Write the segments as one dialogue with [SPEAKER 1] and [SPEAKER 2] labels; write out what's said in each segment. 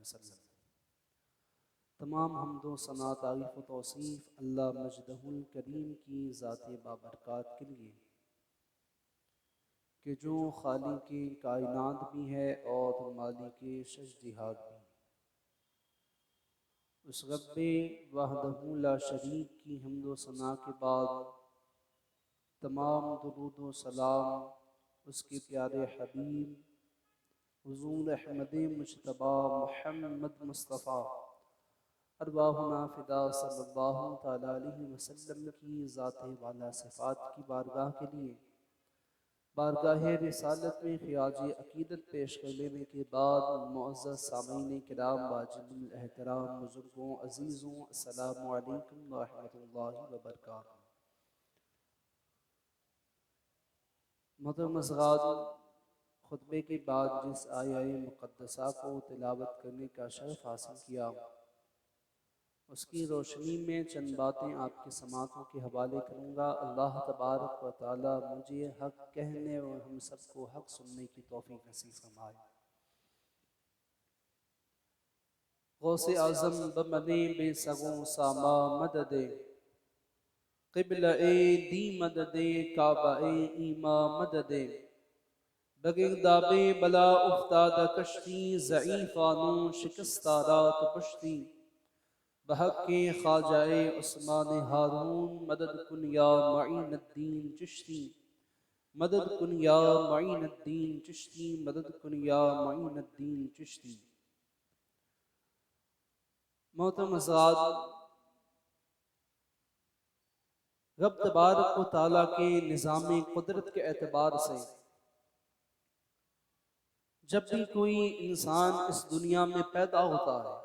[SPEAKER 1] वसल्लम। तमाम हम्दो सना तारीफ़ व तौसीफ़ अल्लाह मजदहुल करीम की ज़ात बाबरकात के लिए कि जो खालिक की कायनात भी है और मालिक के शजदिहात भी। उस रब्बे वहदहु ला शरीक की हम्दो सना के बाद तमाम दुरूद व सलाम उसके प्यारे हबीब हुज़ूर अहमद मुज्तबा मुहम्मद मुस्तफ़ा अरवाहुना फ़िदा सल्लल्लाहु तआला अलैहि वसल्लम की ज़ात वाला सिफ़ात की बारगाह के लिए बारगाह रिसालत में ख़ियाज अक़ीदत पेश कर लेने के बाद, मुअज़्ज़ज़ सामीन किराम, वाजिबुल एहतराम बुज़ुर्गों अज़ीज़ों, अस्सलामु अलैकुम व रहमतुल्लाहि व बरकातुहू। मोहतरम हज़रात, खुतबे के बाद जिस आया मुक़द्दसा को तिलावत करने का शरफ़ हासिल किया, उसकी रोशनी में चंद बातें आपकी समातों के हवाले करूँगा। अल्लाह तबारक व तआला मुझे हक़ कहने और हम सबको हक़ सुनने की तौफ़ीक़ नसीब फरमाए। गौसे आज़म बमने बेसगों सामा मददे, क़िबला ए दी मददे, काबा ए ईमा मददे, बगिरदाबे बला उफ्तादा कश्ती, ज़ईफ़ानू शिकस्तारात पुश्ती, बहक़ ख़ाजाए उस्मान हारून, मदद कुन या मईनुद्दीन चिश्ती, मदद कुन या मईनुद्दीन चिश्ती, मदद कुन या मईनुद्दीन चिश्ती। मोहतरम हज़रात, रब तबारक व तआला के निज़ाम कुदरत के एतबार से जब भी कोई इंसान इस दुनिया में पैदा होता है,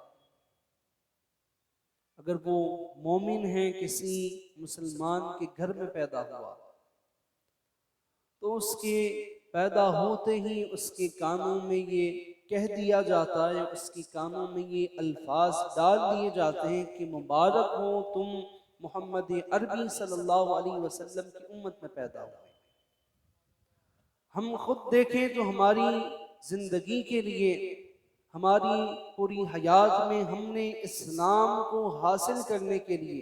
[SPEAKER 1] अगर वो मोमिन है, किसी मुसलमान के घर में पैदा हुआ, तो उसके पैदा होते ही उसके कानों में ये कह दिया जाता है, उसके कानों में ये अल्फाज डाल दिए जाते हैं कि मुबारक हो तुम मोहम्मद अरबी सल्लल्लाहु अलैहि वसल्लम की उम्मत में पैदा हुए। हम खुद देखें तो हमारी जिंदगी के लिए, हमारी पूरी हयात में हमने इस्लाम को हासिल करने के लिए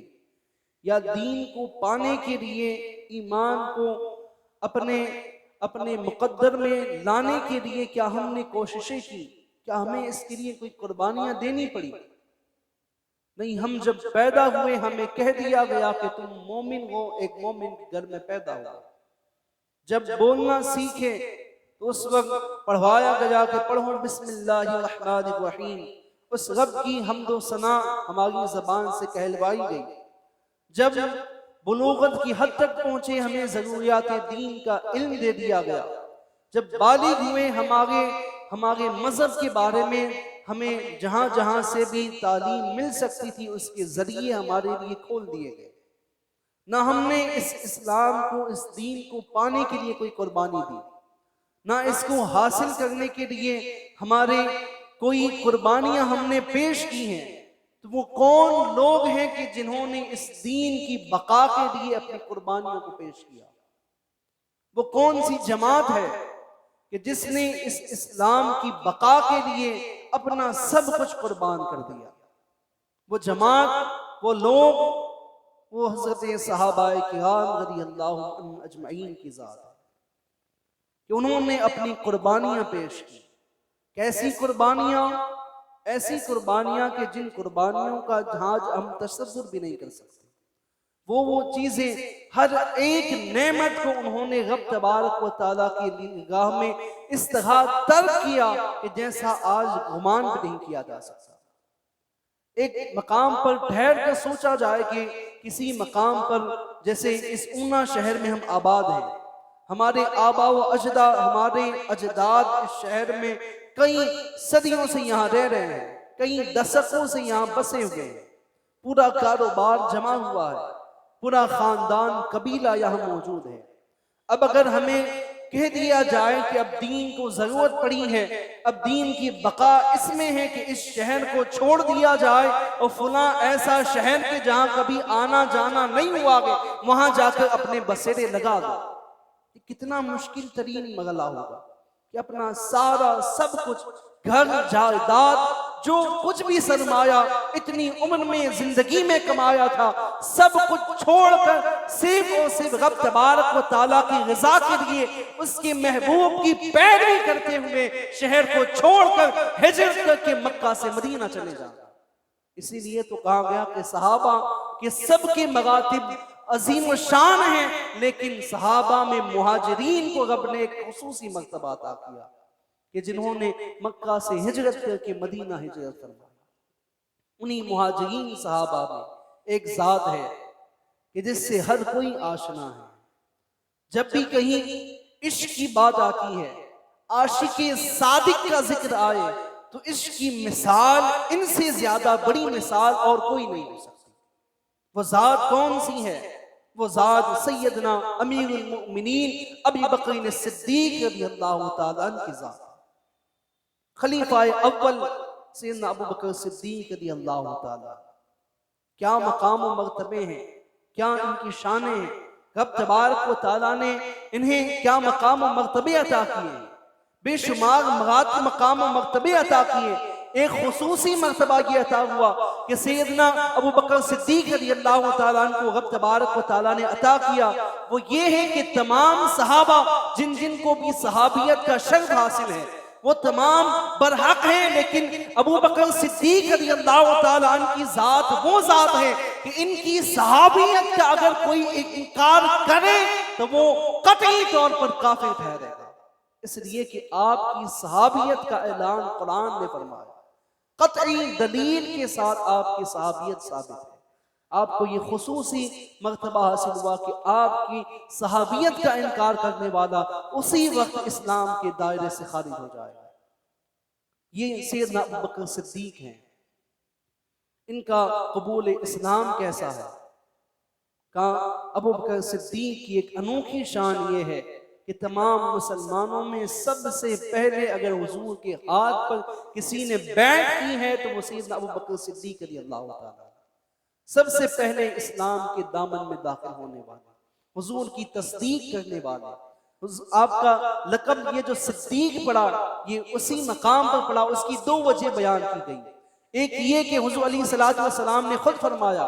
[SPEAKER 1] या दीन को पाने के लिए, ईमान को अपने अपने मुकद्दर में लाने के लिए क्या हमने कोशिशें की? क्या हमें इसके लिए कोई कुर्बानियां देनी पड़ी? नहीं, हम जब पैदा हुए हमें कह दिया गया कि तुम मोमिन हो, एक मोमिन के घर में पैदा हुआ। जब बोलना सीखे तो उस वक्त पढ़वाया गया कि पढ़ो बिस्मिल्लाहिर्रहमानिर्रहीम। उस रब की हम्दो सना हमारी ज़बान से कहलवाई गई। जब बुलूगत की हद तक पहुँचे, हमें ज़रूरियात दीन का इल्म दे दिया गया। जब बालिग हुए, हमारे मज़हब के बारे में हमें जहाँ जहाँ से भी तालीम मिल सकती थी उसके ज़रिए हमारे लिए खोल दिए गए। ना हमने इस इस्लाम को, इस दीन को पाने के लिए कोई कुर्बानी दी, ना इसको हासिल करने के लिए हमारे कोई कुर्बानियां हमने पेश की हैं। तो वो कौन लोग हैं कि जिन्होंने इस दीन की बका के लिए अपनी कुर्बानियों को पेश किया? वो कौन सी जमात है कि जिसने इस इस्लाम की बका के लिए अपना सब कुछ कुर्बान कर दिया? वो जमात, वो लोग, वो हज़रत सहाबाए किराम रज़ियल्लाहु अन्हुम अजमईन की ज़ात है कि उन्होंने अपनी कुर्बानियां पेश की। कैसी कुर्बानियां? ऐसी कुर्बानियां कि जिन कुर्बानियों का जहाज हम तसव्वुर भी नहीं कर सकते। वो चीजें, हर एक नेमत को उन्होंने रब तबारक व तआला की निगाह में इस तरह तर्क किया कि जैसा आज गुमान भी नहीं किया जा सकता। एक मकाम पर ठहर कर सोचा जाए कि किसी मकाम पर, जैसे इस ऊना शहर में हम आबाद हैं, हमारे आबा व अजदा, हमारे अजदाद इस शहर में कई सदियों से यहाँ रह रहे हैं, कई दशकों से यहाँ बसे हुए हैं, पूरा कारोबार जमा हुआ है, पूरा खानदान कबीला यहाँ मौजूद है। अब अगर हमें कह दिया जाए कि अब दीन को जरूरत पड़ी है, अब दीन की बका इसमें है कि इस शहर को छोड़ दिया जाए और फुला ऐसा शहर के जहां कभी आना जाना नहीं हुआ, वहां जाकर अपने बसेरे लगा दो, कितना मुश्किल तरीन मगला होगा कि अपना सारा सब कुछ, घर जायदाद, जो कुछ भी सरमाया इतनी उम्र में जिंदगी में कमाया था, सब कुछ छोड़कर सिर्फ और सिर्फ रब तबारक व तआला की रज़ा के लिए, उसके महबूब की पैरवी करते हुए शहर को छोड़कर हिजरत करके मक्का से मदीना चले जाना। इसीलिए तो कहा गया कि सहाबा के सबके मरातिब अजीम शान है, लेकिन सहाबा में मुहाजिरीन को रब ने एक खुसूसी मर्तबा अता किया कि जिन्होंने मक्का से हिजरत करके मदीना हिजरत फरमाया। उन्हीं मुहाजिरीन सहाबा में एक जात है कि जिससे हर कोई आशना है। जब भी कहीं इश्क की बात आती है, आशिक़े सादिक का जिक्र आए, तो इश्क की मिसाल, इनसे ज्यादा बड़ी मिसाल और कोई नहीं हो सकती। वो जात कौन सी है? वो जात सैयदना अमीरुल मोमिनीन अबू बकर सिद्दीक रज़ियल्लाहु ताला अन्हु की जात, खलीफाए अव्वल सैयदना अबू बकर सिद्दीक रज़ियल्लाहु ताला। क्या मकाम व मर्तबे हैं, क्या इनकी शानें हैं। रब तबारक व तआला ने इन्हें क्या मकाम व मर्तबे अता किए, बेशुमार मकाम व मर्तबे अता किए। एक खुसूसी मर्तबा ये अता हुआ कि सैयदना अबू बकर सिद्दीक रज़ियल्लाहु ताला अन्हु को रब तबारक व तआला ने अता किया। वो ये है कि तमाम सहाबा, जिन जिन को भी सहाबियत का शर्फ हासिल है, वो तमाम बरहक हैं, लेकिन अबू बकर सिद्दीक रज़ियल्लाहु ताला अन्हु की जात वो जात है कि इनकी सहाबियत का अगर कोई इनकार करे तो वो कतई तौर पर काफिर ठहरेगा। इसलिए कि आपकी सहाबियत का ऐलान कुरान ने फरमाया, कतई दलील के साथ आपकी सहाबियत साबित है। आपको ये खुसूसी मर्तबा हासिल हुआ कि आपकी सहाबियत का इनकार करने वाला उसी वक्त इस्लाम के दायरे से खारिज हो जाएगा। ये सैयदना अबू बकर सिद्दीक हैं। इनका कबूल इस्लाम कैसा है? कहा अबू बकर सिद्दीक की एक अनोखी शान ये है कि तमाम मुसलमानों में सबसे पहले अगर हुजूर के हाथ पर किसी ने बैत की है तो वो सैयदना अबू बकर सिद्दीक रज़ियल्लाहु ताला, सबसे पहले इस्लाम के दामन में दाखिल होने वाले, हुजूर की तस्दीक करने वाले। आपका लक़ब ये जो सिद्दीक पड़ा, ये उसी मकाम पर पड़ा। उसकी दो वजह बयान की गई। एक ये कि हुजूर अलैहिस्सलातु वस्सलाम ने खुद फरमाया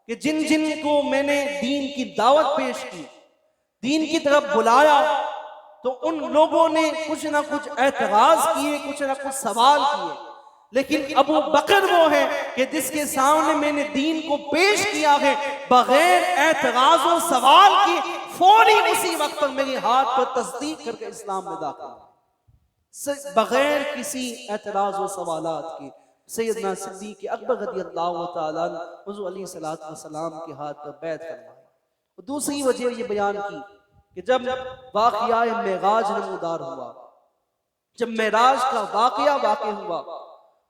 [SPEAKER 1] कि जिन जिन को मैंने दीन की दावत पेश की, दीन की तरफ बुलाया, तो उन लोगों ने कुछ ना कुछ एतराज किए, कुछ ना कुछ सवाल किए, लेकिन अबू बकर वो है कि जिसके सामने मैंने दीन को पेश किया है बगैर एतराज और सवाल के, फौरी उसी वक्त पर मेरे हाथ पर तस्दीक करके इस्लाम में दाखिल, बगैर किसी एतराज और सवालात के। सैयदना सिद्दीक़ अकबर रज़ियल्लाहु ताला हुज़ूर अलैहिस्सलातु वस्सलाम के हाथ पर बैत फरमाई। और दूसरी वजह ये बयान की कि जब वाक़िया मेराज नमूदार हुआ, जब मेराज का वाक़िया वाक़ई हुआ,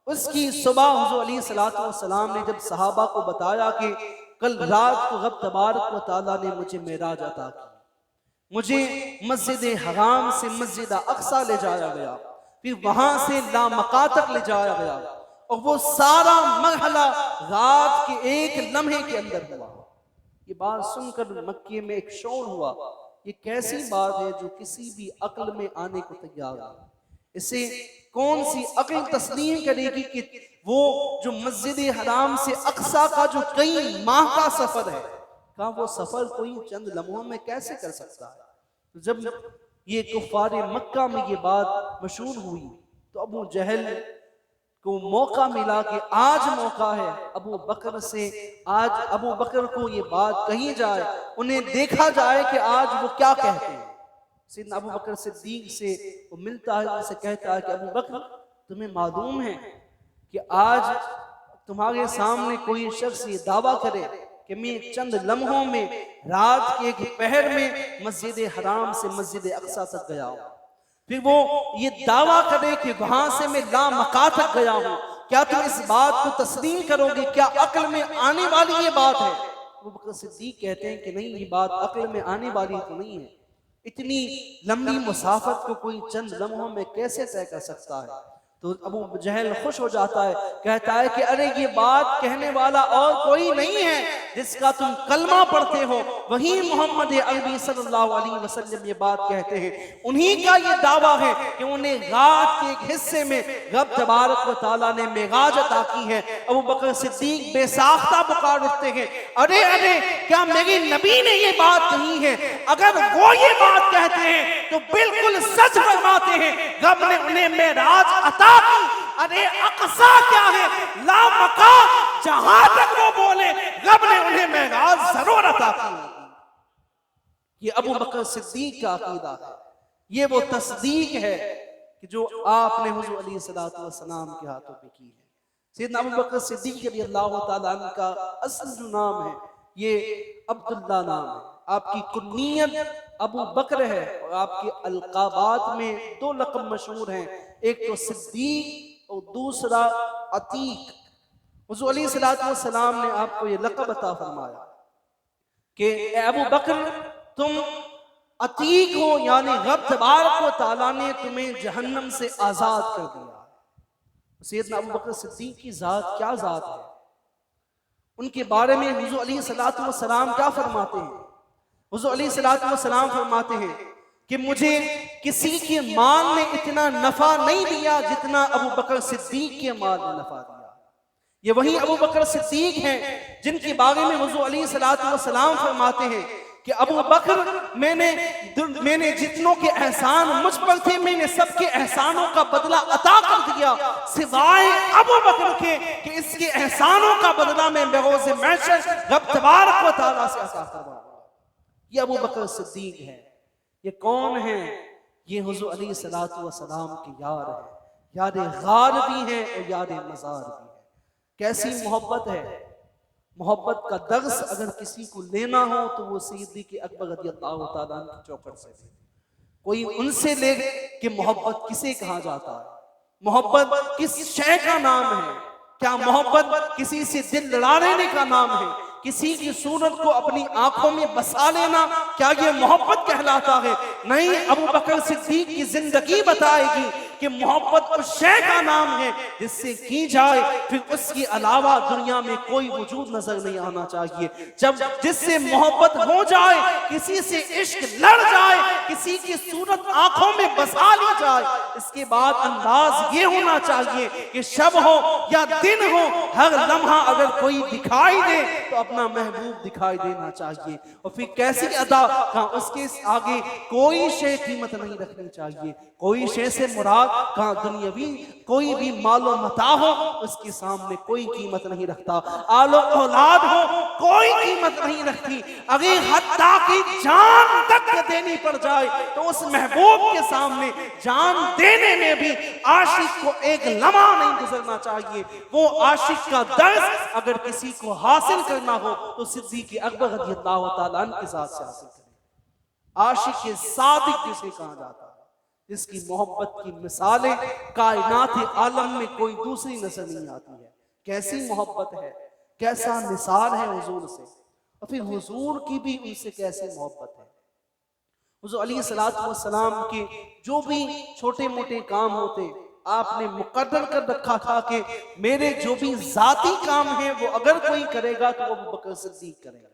[SPEAKER 1] उसकी सुबह हुज़ूर अलैहिस्सलातु वस्सलाम ने जब सहाबा को बताया कि कल रात को रब तबारक व तआला ने मुझे मेराज अता की, मुझे मस्जिद हराम से मस्जिद अक़सा ले जाया गया, फिर वहां से लामका तक ले जाया गया, और वो सारा मरहला रात के एक लम्हे के अंदर हुआ। ये बात सुनकर मक्के में एक शोर हुआ, ये कैसी बात है जो किसी भी अक्ल में आने को तैयार है। इसे कौन सी अक्ल तस्लीम करेगी कि वो जो मस्जिद हराम से अक़सा का जो कई माह का सफर है, का वो सफर कोई चंद लम्हों में कैसे कर सकता है। तो जब ये कुफ़ारे मक्का में ये बात मशहूर हुई तो अबू जहल को मौका मिला कि आज मौका है अबू बकर से, आज अबू बकर को ये बात कही जाए, उन्हें देखा जाए कि आज वो क्या कहते हैं। सैयदना अबू बकर सिद्दीक़ से वो मिलता है, उनसे कहता है कि अबू बकर, तुम्हें मालूम है कि आज तुम्हारे सामने कोई शख्स ये दावा करे कि मैं चंद लम्हों में रात के एक पहर में मस्जिद हराम से मस्जिद अक़सा तक गया हूँ, फिर वो ये दावा करे कि वहां से मैं लामका तक गया हूँ, क्या तुम इस बात को तस्लीम करोगे? क्या अक्ल में आने वाली ये बात है? अबू बकर सिद्दीक़ कहते हैं कि नहीं, ये बात अक्ल में आने वाली तो नहीं है। इतनी लंबी मुसाफत को कोई चंद लम्हों में कैसे तय कर सकता है? तो अबू जहल खुश हो जाता है, कहता है कि अरे ये बात कहने वाला और कोई नहीं है, जिसका तुम कलमा पढ़ते हो वही मोहम्मद अरबी सल्लल्लाहु अलैहि वसल्लम ये बात कहते हैं। उन्हीं का ये दावा है कि उन्हें रात के एक हिस्से में रब तबारक व तआला ने मेराज अता की है। अबू बकर सिद्दीक़ बेसाख्ता पुकार उठते हैं, अरे अरे, क्या मेरे नबी ने ये बात कही है? अगर वो ये बात कहते हैं तो बिल्कुल सच फरमाते हैं, रब ने उन्हें मेराज अता की। अरे अक़सा क्या है, लामका, जहां तक वो बोले रब ने उन्हें मेराज जरूर अता की। ये अबू बकर सिद्दीक़ का अकीदा है, ये वो तस्दीक है कि जो आपने हुज़ूर अलैहिस्सलातु वस्सलाम के हाथों पे की है। सैयदना अबू बकर सिद्दीक़ रज़ियल्लाहु ताला अन्हु का असल जो नाम है ये अब्दुल्ला नाम है, आपकी कुन्नियत अबू बकर है, और आपके अलकाबात में दो लक़ब मशहूर हैं, एक तो सिद्दीक और दूसरा अतीक। हुज़ूर अलैहिस्सलातु वस्सलाम ने आपको ये लक़ब अता फरमाया कि अबू बकर तुम अतीक हो, यानी रब तबारक व तआला ने तुम्हें जहन्नम से आज़ाद कर दिया। सैयदना अबू बकर सिद्दीक की ज़ात क्या ज़ात है, उनके बारे में हुज़ूर अलैहिस्सलातु वस्सलाम क्या फरमाते हैं? हुज़ूर अलैहिस्सलातु वस्सलाम फरमाते हैं कि मुझे किसी के माल ने इतना नफा नहीं दिया जितना अबू बकर सिद्दीक के माल ने नफा दिया। ये वही अबू बकर सिद्दीक हैं जिनके बारे में हुज़ूर अलैहिस्सलातु वस्सलाम फरमाते हैं कि अबू बकर, मैंने जितनों के एहसान मुझ पर थे, मैंने सबके एहसानों का बदला अता कर दिया, सिवाय अबू बकर के कि इसके एहसानों का बदला मैं बेरोज़े महशर रब तबारक व तआला से अता करवाऊंगा। ये अबू बकर सिद्दीक है। ये कौन है? ये हुज़ूर अलैहिस्सलातु वस्सलाम के यार है, यार गार भी है और यार मज़ार भी है। कैसी मोहब्बत है! मोहब्बत का दर्स अगर किसी को लेना हो तो वो सिद्दीक़ अकबर रज़ियल्लाहु ताला अन्हु की चौखट से कोई उनसे ले कि मोहब्बत किसे कहा जाता है, मोहब्बत किस शय का नाम है? क्या मोहब्बत किसी से दिल लड़ा लेने का नाम है? किसी की सूरत को अपनी आंखों में बसा लेना क्या ये मोहब्बत कहलाता है? नहीं, अबू बकर सिद्दीक की जिंदगी बताएगी कि मोहब्बत उस शय का नाम है जिससे की जाए फिर उसके अलावा दुनिया में कोई वजूद नजर नहीं आना चाहिए। जब जिससे मोहब्बत हो जाए, किसी से इश्क लड़ जाए, किसी की सूरत आंखों में बसा ली जाए, इसके बाद अंदाज ये होना चाहिए कि शब हो या दिन हो, हर लम्हा अगर कोई दिखाई दे तो अपना महबूब दिखाई देना चाहिए। और फिर कैसी अदा का उसके आगे कोई शे कीमत नहीं रखनी चाहिए। कोई शे से मुराद कहा दुनियावी कोई भी मालो मता हो उसके सामने कोई कीमत नहीं रखता, आलो औलाद हो कोई कीमत नहीं रखती, अगर हत्ता की जान तक देनी पड़ जाए तो उस महबूब के सामने जान देने में भी आशिक को एक लम्हा नहीं गुजरना चाहिए। वो आशिक का दर्द अगर किसी को हासिल करना हो तो सिद्दीक़ अकबर रज़ियल्लाहु ताला अन्हु के साथ से हासिल करें। आशिक के सादिक जिसे कहा जाता है, जिसकी मोहब्बत की मिसालें कायनात आलम में कोई दूसरी नजर नहीं आती है। कैसी मोहब्बत है, कैसा निसार है हुजूर से, और फिर हुजूर की भी उनसे कैसी मोहब्बत है। हुजूर अलैहिस्सलातु वस्सलाम के जो भी छोटे मोटे काम होते आपने मुकद्दर कर रखा था कि मेरे जो भी जाती काम है वो अगर कोई करेगा तो अबू बकर सिद्दीक करेगा।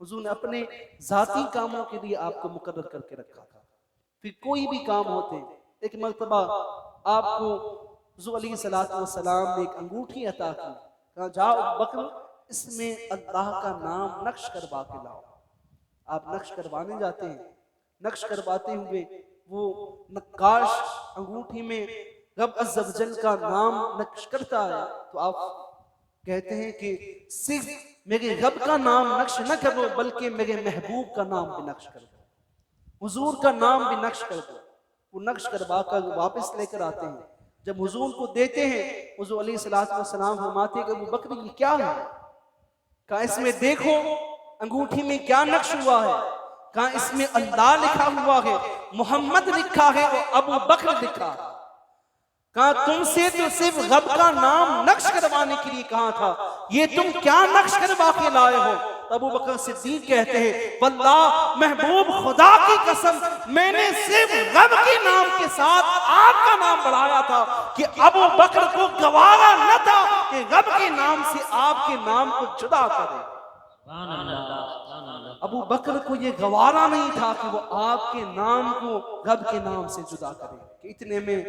[SPEAKER 1] हुजूर ने अपने जाती कामों के लिए आपको मुकर्रर करके रखा था। फिर कोई भी काम होते, एक मर्तबा आपको हुजूर अलैहिस्सलातु वस्सलाम ने एक अंगूठी अता की, कहा जाओ अबू बकर इसमें अल्लाह का नाम नक्श करवा के लाओ। आप नक्श करवाने जाते हैं, नक्श करवाते हुए वो नक्काश अंगूठी में रब अज़्ज़ व जल का नाम नक्श करता है तो आप कहते हैं कि सिर्फ मेरे रब का नाम नक्श न करो बल्कि मेरे महबूब का नाम भी नक्श कर दो, हुजूर का नाम भी नक्श कर दो। वो नक्श करवा कर वापस लेकर आते हैं, जब हुजूर को देते हैं हुजूर अलैहिस्सलातु वस्सलाम फरमाते कि अबू बकर ये क्या है? कहा इसमें देखो अंगूठी में क्या नक्श हुआ है। कहा इसमें अल्लाह लिखा हुआ है, मोहम्मद लिखा है और अबू बकर लिखा है। कहा तुमसे तो सिर्फ रब का नाम नक्श करवाने के लिए कहा था, ये तुम क्या नक्श करवा के लाए हो? अबू बकर सिद्दीक कहते हैं वल्लाह महबूब खुदा की कसम मैंने सिर्फ रब के नाम के साथ आपका नाम बढ़ाया था कि अबू बकर को गवारा न था कि रब के नाम से आपके नाम को जुदा करे। अबू बकर को ये गवारा नहीं था कि वो आपके नाम को रब के नाम से जुदा करे। कि इतने में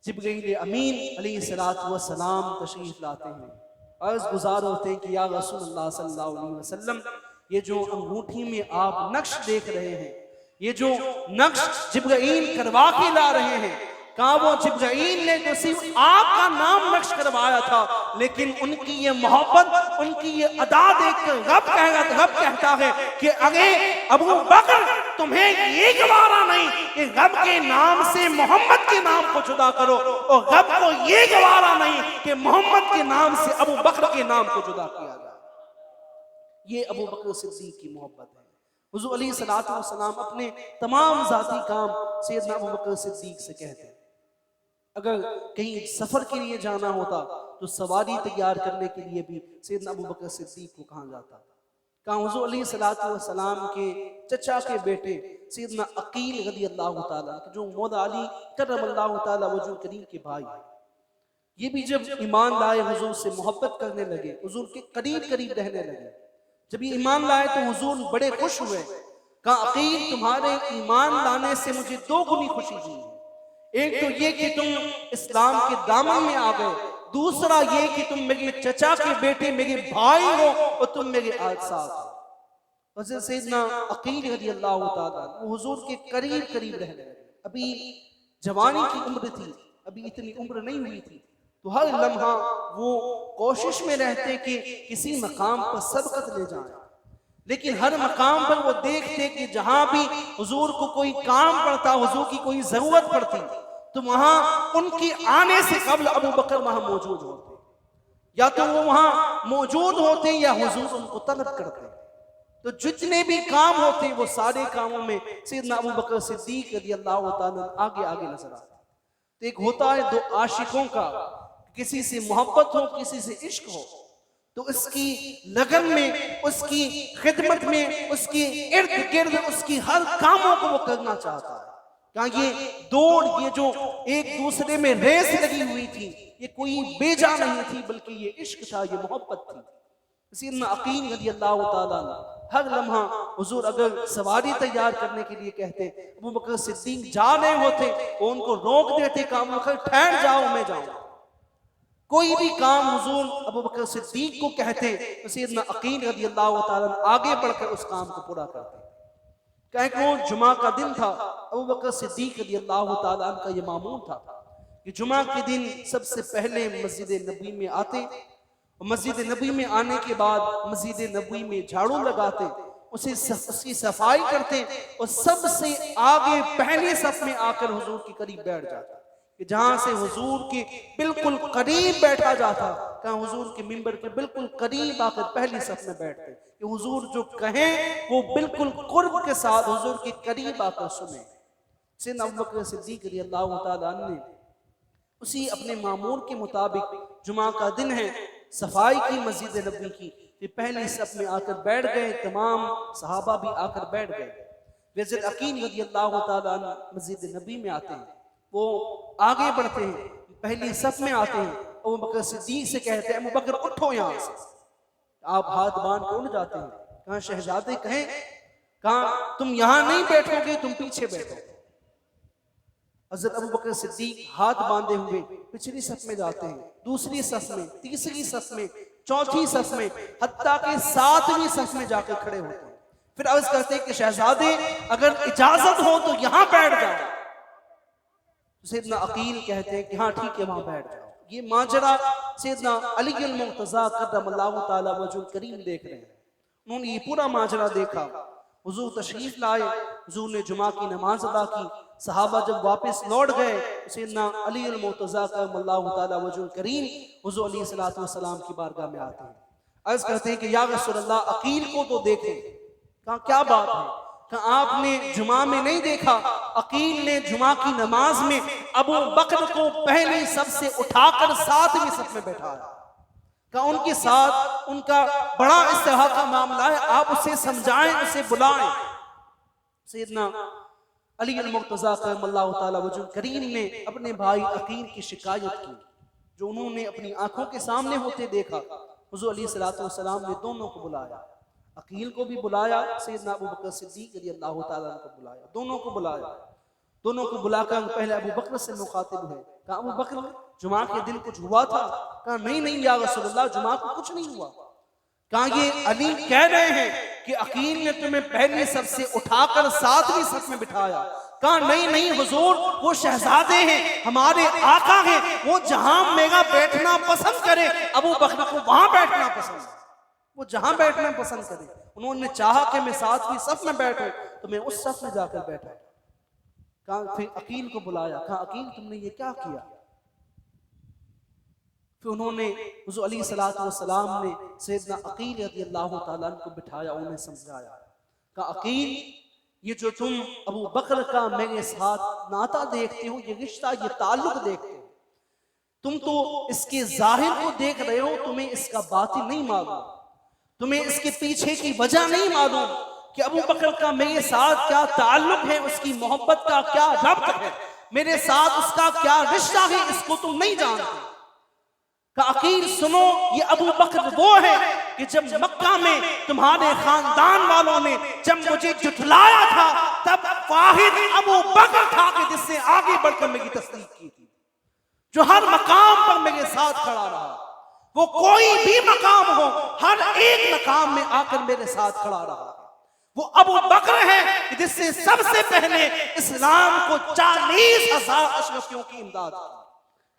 [SPEAKER 1] जिब्रील अमीन अलैहिस्सलातु वस्सलाम तशरीफ लाते हैं, अर्ज़ गुज़ार होते हैं कि या रसूलुल्लाह सल्लल्लाहु अलैहि वसल्लम ये जो अंगूठी में आप नक्श देख रहे हैं, ये जो नक्श जिब्रील करवा के ला रहे हैं, कहा वो जिब्रील ने तो सिर्फ आपका नाम नक्श करवाया था, लेकिन उनकी ये मोहब्बत उनकी ये अदा देखकर रब कहता है कि अरे अबू बकर तुम्हें ये गवारा नहीं कि रब के नाम से मोहम्मद के नाम को जुदा करो, और रब को ये गवारा नहीं कि मोहम्मद के नाम से अबू बकर के नाम को जुदा किया जाए। ये अबू बकर सिद्दीक की मोहब्बत है। हुजूर अलैहिस्सलातु वस्सलाम अपने तमाम जाती काम सैयदना अबू बकर सिद्दीक से कहते हैं। अगर कहीं सफर के लिए जाना होता तो सवारी तैयार करने के लिए भी सैयदना अबू बकर सिद्दीक को कहा जाता। कहा हुजूर अलैहिस्सलातु वस्सलाम के चचा के बेटे सैयदना अकील रज़ियल्लाहु ताला जो मौला अली करमल्लाहु ताला वजह करीम के भाई, ये भी जब ईमान लाए हुजूर से मोहब्बत करने लगे, हुजूर के करीब करीब रहने लगे। जब ये ईमान लाए तो हुजूर बड़े खुश हुए। कहा अकील तुम्हारे ईमान लाने से मुझे दो गुनी खुशी हुई, एक तो ये कि तुम इस्लाम के दामन में आ गए, दूसरा ये कि तुम मेरे चचा के बेटे मेरे भाई हो और तुम मेरे साथ हो। हज़रत सैयदना अकील रज़ियल्लाहु ताला वो हुजूर के करीब करीब रहने लगे। अभी जवानी की उम्र थी, अभी इतनी उम्र नहीं हुई थी, तो हर लम्हा वो कोशिश में रहते कि किसी मकाम पर सबकत ले जाएं, लेकिन हर मकाम पर वो देखते कि जहां भी हुजूर को कोई काम पड़ता, हुजूर की कोई जरूरत पड़ती, तो वहां उनके आने से कबल अबू बकर वहां मौजूद होते, या तो वो वहां मौजूद होते या हुजूर उनको तलब करते। तो जितने भी काम होते वो सारे कामों में सैयदना अबू बकर सिद्दीक रज़ियल्लाहु ताला आगे आगे नजर आते। तो एक होता है दो आशिकों का, किसी से मोहब्बत हो किसी से इश्क हो, तो उसकी लगन में, उसकी खिदमत में, उसकी इर्द गिर्द उसकी हर कामों को वो करना चाहता है। क्या ये दौड़, ये जो एक दूसरे में रेस लगी हुई थी, ये कोई बेजा नहीं थी, बल्कि ये इश्क था, ये मोहब्बत थी। सैयदना अकील रज़ियल्लाहु ताला हर लम्हा हुजूर अगर सवारी तैयार करने के लिए कहते, अबू बकर सिद्दीक जा रहे होते वो उनको रोक देते, काम ठहर जाओ मैं जाऊं। कोई भी काम हुजूर अबू बकर सिद्दीक को कहते तो सैयदना अकील रज़ियल्लाहु ताला आगे बढ़कर उस काम को पूरा करते। कहें वो जुमा का दिन था, अबू बकर सिद्दीक रज़ियल्लाहु ताला अन्हु का ये मामूल था कि जुमा के दिन सबसे पहले मस्जिद नबी में आते, मस्जिद नबी में आने के बाद मस्जिद नबी में झाड़ू लगाते, उसकी सफाई करते और सबसे आगे पहले सफ में आकर हुजूर के करीब बैठ जाते, कि जहां से हुजूर के बिल्कुल करीब बैठा जाता, कहाँ हुजूर के मिंबर के बिल्कुल करीब आकर पहली सफ में बैठते कि हुजूर जो कहें वो बिल्कुल कुर्ब के साथ हुजूर के करीब आकर सुने। सैयदना अबू बकर सिद्दीक रज़ियल्लाहु ताला अन्हु ने उसी अपने मामूल के मुताबिक जुमा का दिन है, सफाई की मस्जिद नबी की, कि पहले सफ में आकर बैठ गए, तमाम सहाबा भी आकर बैठ गए। ज़ैद अकील रज़ियल्लाहु ताला अन्हु मस्जिद नबी में आते हैं, वो आगे बढ़ते हैं, पहली सफ में आते हैं, अबू बकर सिद्दीक से कहते हैं अबू बकर उठो यहाँ से, आप हाथ बांध कर उठ जाते हैं। कहाँ शहजादे कहें, कहाँ तुम यहाँ नहीं बैठोगे, तुम पीछे बैठो। हज़रत अबू बकर सिद्दीक हाथ बांधे हुए पिछली सफ में जाते हैं, दूसरी सफ में, तीसरी सफ में, चौथी सफ में, हत्ता के 7वीं सफ में जाकर खड़े होते हैं। फिर अर्ज करते हैं कि शहजादे अगर इजाजत हो तो यहाँ बैठ जाओ। सैयदना अकील कहते हैं कि हाँ ठीक है, वहां बैठ जाओ। ये माजरा सैयदना अली अल मुर्तज़ा कर्रमल्लाहु ताला वजहुल करीम देख रहे हैं। उन्होंने ये पूरा माजरा देखा, हुजूर तशरीफ लाए, हुजूर ने जुमा की नमाज अदा की, सहाबा जब वापस लौट गए, सैयदना अली अल मुर्तज़ा कर्रमल्लाहु ताला वजहुल करीम हुजूर अलैहिस्सलातु वस्सलाम की बारगाह में आते हैं। अर्ज करते हैं कि या रसूलल्लाह अकील को तो देखें। कहा क्या बात है, कहा आपने जुमा में नहीं देखा, अकील ने जुमा की नमाज में अबू बकर को पहली सफ से उठाकर 7वीं सफ में बैठाया। कहा उनके साथ उनका बड़ा इस तरह का मामला है, आप उसे समझाएं, उसे बुलाएं। सैयदना अली अल मुर्तज़ा कर्रमल्लाहु ताला वजहुल करीम ने अपने भाई अकील की शिकायत की, जो उन्होंने अपनी आंखों के सामने होते देखा। हुजूर अलैहिस्सलातु वस्सलाम ने दोनों को बुलाया, अकील को भी बुलाया, सैयदना अबू बकर सिद्दीक रज़ियल्लाहु ताला अन्हु को बुलाया, दोनों को बुलाया। दोनों को बुलाकर पहले अबू बकर से मुखातिब हुए। कहा अबू बकर जुमा के दिन कुछ हुआ था? कहा नहीं नहीं या रसूलल्लाह, जुमा को कुछ नहीं हुआ। कहा ये अली कह रहे हैं कि अकील ने तुम्हें पहली सफ से उठाकर 7वीं सफ में बिठाया। कहा नहीं नहीं हुजूर, वो शहजादे हैं, हमारे आका हैं, वो जहां मेरा बैठना पसंद करे अबू बकर को वहां बैठना पसंद है, वो जहां बैठना पसंद करे। उन्होंने चाहा कि मैं 7वीं सफ में बैठूं तो मैं उस सफ में जाकर बैठा। कहा फिर अकील को बुलाया, कहा अकील तुमने ये क्या किया? फिर उन्होंने हुजूर अलैहिस्सलातु वस्सलाम ने सैयदना अकील रज़ियल्लाहु ताला अन्हु को बिठाया, उन्हें समझाया। कहा अकील, ये जो तुम अबू बकर का मेरे साथ नाता देखते हो, ये रिश्ता, ये ताल्लुक देखते हो, तुम तो इसके जाहिर को देख रहे हो, तुम्हें इसका बातिन नहीं मालूम, तुम्हें इसके पीछे की वजह नहीं मालूम कि अबू बकर का मेरे साथ क्या ताल्लुक है, उसकी मोहब्बत का क्या रब्त है, मेरे साथ उसका क्या रिश्ता है, इसको तुम नहीं जानते। का अकील सुनो, ये अबू बकर वो है कि जब मक्का में तुम्हारे खानदान वालों ने जब मुझे जुटलाया था, तब वाहिद अबू बकर था कि जिससे आगे बढ़कर मेरी तस्दीक की थी, जो हर मकाम पर मेरे साथ खड़ा रहा। वो कोई भी मकाम हो, हर एक मकाम में आकर मेरे साथ खड़ा रहा। वो अबू बकर है जिससे सबसे पहले इस्लाम को 40,000 अशरफियों की इमदाद की,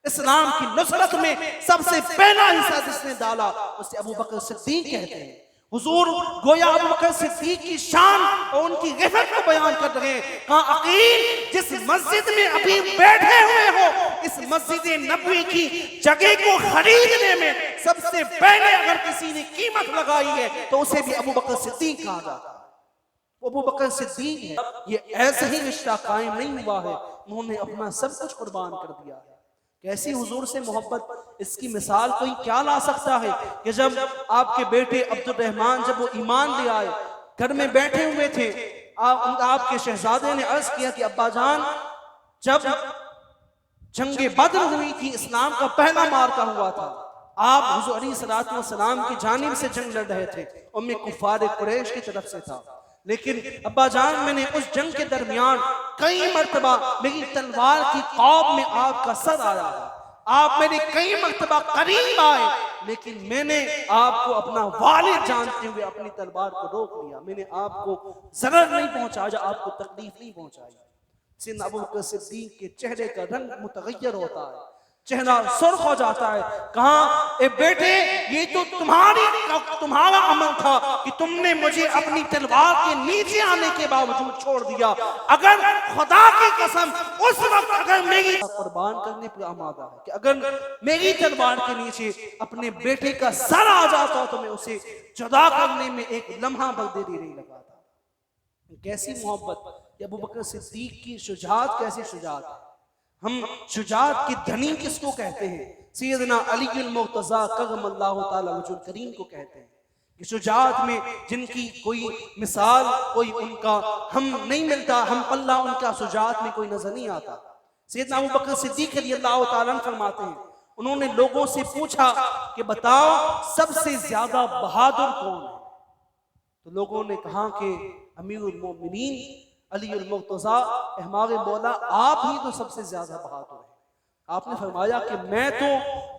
[SPEAKER 1] इस्लाम की नुसरत में सबसे पहला हिस्सा जिसने डाला उसे अबू बकर सिद्दीक कहते हैं। हुजूर गोया अबू बकर सिद्दीक की शान और उनकी गिफ़त को बयान कर रहे हैं। कहा अकील, जिस मस्जिद में अभी बैठे हुए हो, इस मस्जिद नबवी की जगह को खरीदने में सबसे पहले अगर किसी ने कीमत लगाई है तो उसे भी अबू बकर सिद्दीक कहा जाता है। अबू बकर सिद्दीक है। ये ऐसा ही रिश्ता कायम नहीं हुआ है, उन्होंने अपना सब कुछ कुर्बान कर दिया है। कैसी हुजूर से मोहब्बत, इसकी मिसाल कोई क्या ला सकता है कि जब आपके बेटे अब्दुल रहमान जब वो ईमान ले आए, घर में बैठे हुए थे, आपके शहजादे ने अर्ज किया कि अब्बा जान, जब जंगे बद्र हुई थी, इस्लाम का पहला मार्का हुआ था, आप हुजूर अलैहिस्सलातु वस्सलाम की जानिब से जंग लड़ रहे थे और मैं कुफार कुरैश की तरफ से था, लेकिन अब्बा जान मैंने उस जंग के दरमियान कई मर्तबा मेरी तलवार की कौब में आपका सर आया है, आप मेरे कई मर्तबा करीब आए, लेकिन मैंने आपको अपना वालिद जानते हुए अपनी तलवार को रोक लिया, मैंने आपको जरर नहीं पहुंचाया, आपको तकलीफ नहीं पहुंचाई। सैयदना अबू बकर सिद्दीक के चेहरे का रंग मुतगय्यर होता है, चेहरा सुर्ख हो जाता है। कहा, ए बेटे, ये तो तुम्हारा अमल था कि तुमने मुझे अपनी तलवार के नीचे आने के बावजूद छोड़ दिया। अगर खुदा की कसम उस वक्त अगर मेरी कुर्बान करने पर आमादा है कि अगर मेरी तलवार के नीचे अपने बेटे का सर आ जाता तो मैं उसे जुदा करने में एक लम्हा बल देरी नहीं लगाता। कैसी मोहब्बत, अबू बकर सिद्दीक की शुजाअत, कैसी शुजाअत है। हम शुजाअत की धनी किसको कहते हैं? सैयदना अली मुर्तज़ा करमल्लाहु ताला वजहुल करीम को कहते हैं कि शुजाअत में जिनकी कोई मिसाल, कोई उनका हम नहीं मिलता, हम पल्ला उनका शुजाअत में कोई नजर नहीं आता। सैयदना अबू बकर सिद्दीक रज़ियल्लाहु ताला अन्हु फरमाते हैं, उन्होंने लोगों से पूछा कि बताओ सबसे ज्यादा बहादुर कौन है? तो लोगों ने कहा कि अमीरुल मोमिनीन अली मुर्तज़ा, हमारे मौला आप ही तो सबसे ज्यादा बहादुर हैं। आपने फरमाया कि मैं तो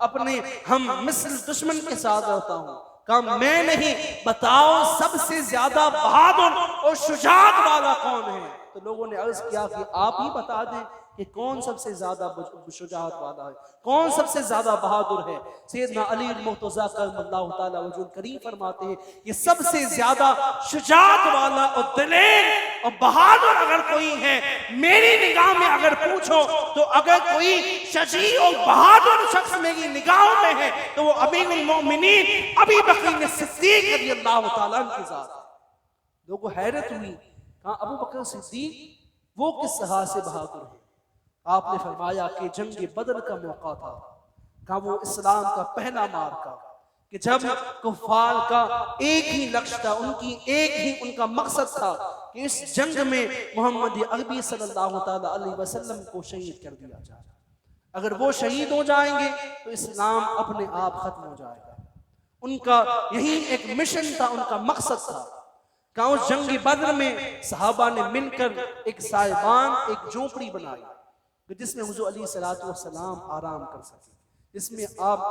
[SPEAKER 1] अपने हम मिस्र दुश्मन के साथ रहता हूँ। कहा मैं नहीं, बताओ सबसे ज्यादा बहादुर और शुजाअत वाला कौन है? तो लोगों ने अर्ज किया कि आप ही बता दें कि कौन सबसे ज्यादा शुजाअत वाला है, कौन सबसे ज्यादा बहादुर है। सैयदना अली मुर्तज़ा करमल्लाहु ताला वजहुल करीम फरमाते हैं कि सबसे ज्यादा शुजाअत वाला और दिलेर और बहादुर अगर कोई है मेरी निगाह में, अगर पूछो तो अगर कोई शजी और बहादुर शख्स मेरी निगाहों में है तो वो अमीरुल मोमिनीन अबू बकर सिद्दीक रज़ियल्लाहु ताला अन्हु के साथ। लोगों को हैरत हुई, कहा अबू बकर सिद्दीक वो किस तरह से बहादुर है? आपने फरमाया कि जंग बदर का मौका था, कहा वो इस्लाम का पहला मार्का कि जब कुफार का एक ही लक्ष्य था, उनकी एक ही उनका मकसद था कि इस जंग में मोहम्मद अरबी सल्लल्लाहु ताला अलैहि वसल्लम को शहीद कर दिया जाए। अगर वो शहीद हो जाएंगे तो इस्लाम अपने आप खत्म हो जाएगा। उनका यही एक मिशन था, उनका मकसद था। कहा उस जंग बदर में सहाबा ने मिलकर एक साहिबान, एक झोपड़ी बनाई जिसमें हुजूर अलैहिस्सलातु वस्सलाम आराम कर सके, जिसमें आप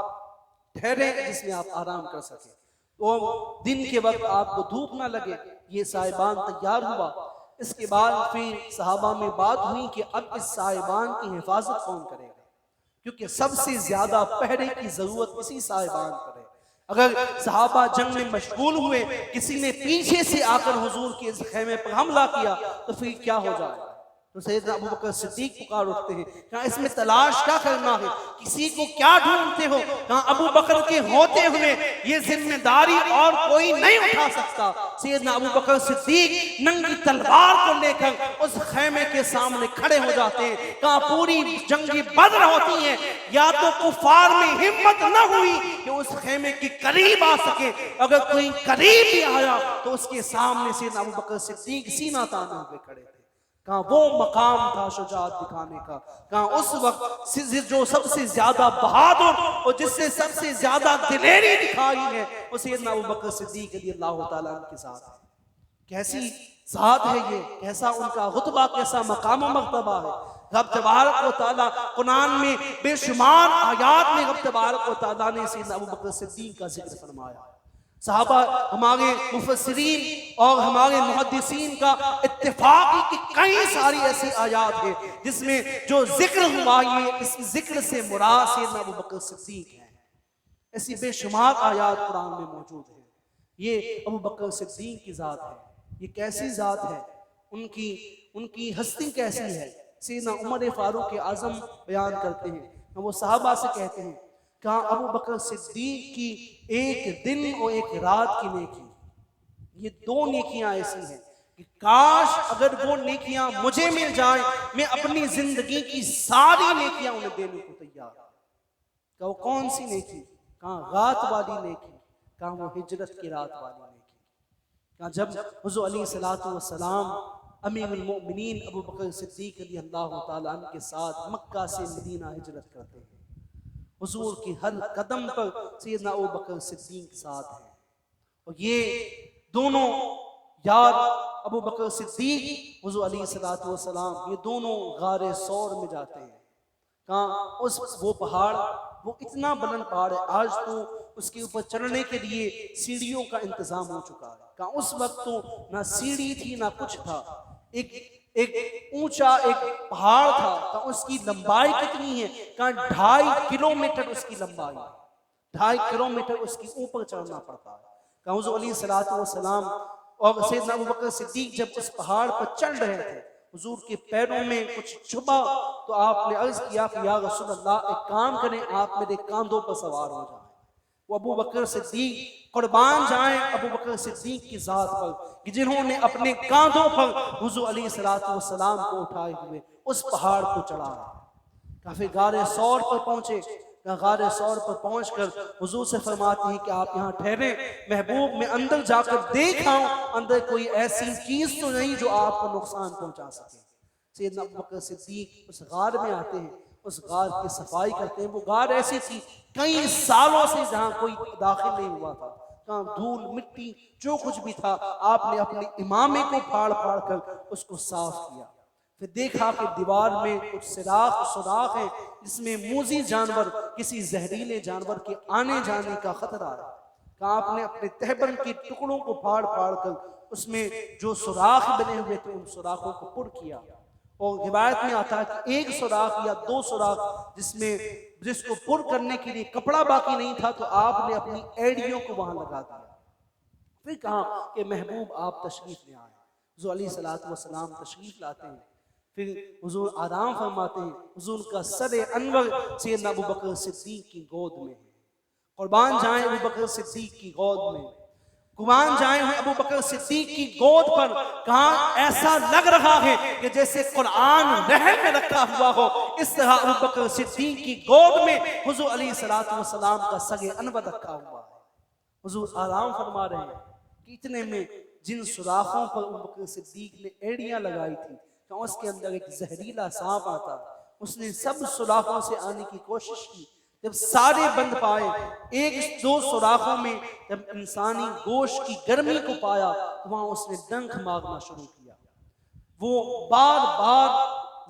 [SPEAKER 1] ठहरे, जिसमें आप आराम कर सके, तो दिन के वक्त आपको धूप ना लगे। ये साहिबान तैयार हुआ। इसके बाद फिर सहाबा में बात हुई कि अब इस साहिबान की हिफाजत कौन करेगा, क्योंकि सबसे ज्यादा पहरे की जरूरत इसी साहिबान पर है। अगर सहाबा जंग में मशगूल हुए, किसी ने पीछे से आकर हुजूर के इस खेमे पर हमला किया तो फिर क्या हो जाएगा? तो सैयदना अबू बकर सिद्दीक पुकार उठते हैं, कहा इसमें तलाश क्या करना है, किसी को क्या ढूंढते हो? कहा अबू बकर के होते हुए ये जिम्मेदारी और कोई नहीं उठा सकता। सैयदना अबू बकर सिद्दीक नंगी तलवार को लेकर उस खेमे के सामने खड़े हो जाते हैं। कहा पूरी जंगी बदर होती है, या तो कुफार में हिम्मत न हुई कि उस खेमे के करीब आ सके, अगर कोई करीब भी आया तो उसके सामने सैयदना अबू बकर सिद्दीक सीना ताने हुए खड़े थे। कहा वो मकाम था शुजाअत दिखाने का। कहा उस वक्त जो सबसे ज्यादा बहादुर और जिससे सबसे ज्यादा दिलेरी दिखाई है वो सैयदना अबू बकर सिद्दीक रज़ियल्लाहु ताला अन्हु के साथ है। कैसी ज़ात है ये, कैसा उनका रुतबा, कैसा मकाम मर्तबा है। रब तबारक व तआला कुरान में बेशुमार आयात में रब तबारक व तआला ने सैयदना अबू बकर सिद्दीक का जिक्र फरमाया। सहाबा, हमारे मुफस्सिरीन और हमारे मुहद्दिसीन का इत्तिफाक है कि कई सारी ऐसी आयात है जिसमें जो जिक्र हुआ है, इस जिक्र से मुराद सैयदना अबू बकर सिद्दीक है। ऐसी बेशुमार आयात कुरान में मौजूद है। ये अबू बकर सिद्दीक की ज़ात है। ये कैसी ज़ात है, उनकी हस्ती कैसी है। सैयदना उमर फारूक आज़म बयान करते हैं, वो सहाबा से कहते हैं, कहा अबू बकर सिद्दीक की एक दिन और एक रात की नेकी, ये दो नेकियां ऐसी हैं कि काश अगर वो नेकियां मुझे मिल जाए, मैं अपनी जिंदगी की सारी नेकियां उन्हें देने को तैयार। कहा वो कौन सी नेकी? कहा रात वाली नेकी। कहा वो हिजरत की रात वाली नेकी। कहा जब हुज़ूर अलैहिस्सलातु वस्सलाम अमीरुल मोमिनीन अबू बकर सिद्दीक रज़ियल्लाहु ताला अन्हु के साथ मक्का से मदीना हिजरत करते हैं, हुजूर की हर कदम पर सैयदना अबू बकर सिद्दीक साथ है। और ये दोनों यार अबू बकर सिद्दीक हुजूर अलैहिस्सलातु वस्सलाम, ये दोनों गारे सौर में जाते हैं। कहाँ? उस वो पहाड़ वो इतना बुलंद पहाड़ है, आज तो उसके ऊपर चढ़ने के लिए सीढ़ियों का इंतजाम हो चुका है। कहा उस वक्त तो ना सीढ़ी थी ना कुछ था, एक एक ऊंचा एक पहाड़ था। कहा उसकी लंबाई कितनी है? कहा 2.5 किलोमीटर उसकी लंबाई, 2.5 किलोमीटर उसकी ऊपर चढ़ना पड़ता है। कहा हुज़ूर अलैहिस्सलातु वस्सलाम और सैयदना अबू बकर सिद्दीक जब उस पहाड़ पर चढ़ रहे थे, हुजूर के पैरों में कुछ छुपा तो आपने अर्ज किया कि या रसूल अल्लाह, एक काम करें, आप मेरे कांधों पर सवार हो जाएं। वो अबू बकर सिद्दीक कुर्बान जाएं अबू बकर सिद्दीक की जात पर कि जिन्होंने अपने कांधों पर हुजूर अलैहिस्सलातु वस्सलाम को उठाए हुए उस पहाड़ को चढ़ाया। काफी गारे सौर पर पहुंचे। गारे सौर पर पहुंचकर हुजूर से फरमाते हैं कि आप यहाँ ठहरे, महबूब मैं अंदर जाकर देख आऊं अंदर कोई ऐसी चीज तो नहीं जो आपको नुकसान पहुंचा सके। सैयदना अबू बकर सिद्दीक उस गार में आते हैं, उस गार की सफाई करते हैं। वो गार ऐसी थी कई सालों से जहाँ कोई दाखिल नहीं हुआ था, कहाँ धूल मिट्टी जो कुछ भी था, आपने अपने इमामे को फाड़ फाड़ कर उसको साफ किया। फिर देखा कि दीवार में कुछ सुराख है जिसमें मूजी जानवर, किसी जहरीले जानवर के आने जाने का खतरा है। कहा आपने अपने तहबंद के टुकड़ों को फाड़ फाड़ कर उसमें जो सुराख बने हुए थे उन सुराखों को पुर किया। और रिवायत में आता है कि एक सुराख या 2 सुराख जिसको पुर करने के लिए कपड़ा बाकी नहीं था, तो आपने अपनी एड़ियों को वहां लगा दिया। फिर कहा कि महबूब आप तशरीफ ले आए। हुज़ूर अलैहिस्सलातु वस्सलाम तशरीफ लाते हैं, फिर हुजूर आराम फरमाते हैं। हुजूर का सर अनवर सैयदना अबू बकर सिद्दीक की गोद में है। कुर्बान जाएं अबू बकर सिद्दीक की गोद में, कुर्बान जाएं अबू बकर सिद्दीक की गोद पर। कहा ऐसा लग रहा है कि जैसे कुरान रहम में रखा हुआ हो, इस तरह अबू बकर सिद्दीक की गोद में हुजूर अलैहिस्सलातु वस्सलाम का सर अनवर रखा हुआ है। हुजूर आराम फरमा रहे हैं कि इतने में जिन सुराखों पर अबू बकर सिद्दीक ने एड़ियां लगाई थी, तो उसके अंदर एक जहरीला सांप आता। उसने सब सुराखों से आने की कोशिश की, जब सारे बंद पाए, 1-2 सुराखों में जब इंसानी गोश्त की गर्मी को पाया तो वहां उसने डंक मारना शुरू किया। वो बार बार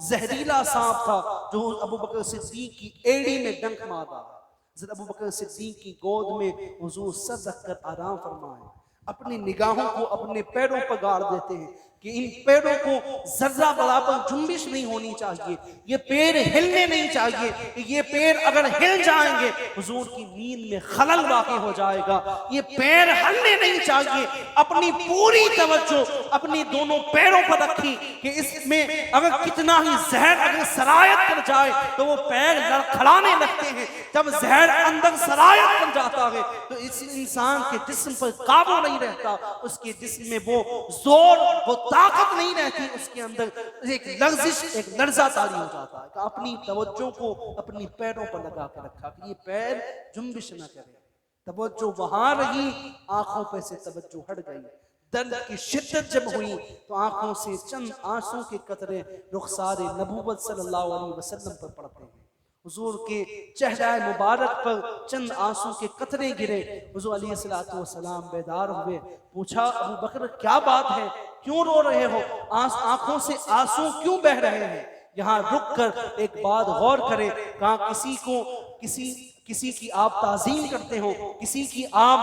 [SPEAKER 1] जहरीला सांप था जो अबू बकर सिद्दीक की एड़ी में डंक मार रहा है। अबू बकर सिद्दीक की गोद में हुजूर सर रखकर आराम फरमाए, अपनी निगाहों को अपने पैरों पर गाड़ देते हैं कि इन पैरों को जर्रा बराबर जुम्बिश नहीं होनी चाहिए, ये पैर हिलने नहीं चाहिए। ये पैर अगर हिल जाएंगे हुजूर की नींद में खलल वाक़ई हो जाएगा। ये पैर हिलने नहीं चाहिए। अपनी पूरी तवज्जो अपनी दोनों पैरों पर रखी कि इसमें अगर कितना ही जहर अगर सरायत कर जाए तो वो पैर लड़खड़ाने लगते हैं। जब जहर अंदर सरायत कर जाता है तो इस इंसान के जिस्म पर काबू नहीं रहता, उसके जिस्म में वो जोर वो ताकत नहीं रहती, उसके अंदर एक लर्जिश एक लर्जा तारी हो जाता है। अपनी तवज्जो को अपनी पैरों पर लगा के रखा कि ये पैर जुम्बिश न करे। तवज्जो वहां रही, आंखों पे से तवज्जो हट गई। दर्द की शिद्दत जब हुई तो आंखों से चंद आंसू के कतरे रुखसारे नबूवत सल्लल्लाहु अलैहि वसल्लम पर पड़ते हैं। हुजूर के चेहरा मुबारक पर चंद आंसू के कतरे गिरे। हुजूर अलैहिस्सलातु वस्सलाम बेदार हुए, पूछा अबू बकर क्या बात है, क्यों रो रहे हो, आंखों से आंसू क्यों बह रहे हैं? यहाँ रुक कर एक बात गौर करें। कहा किसी की आप ताज़ीम करते हो, किसी की आप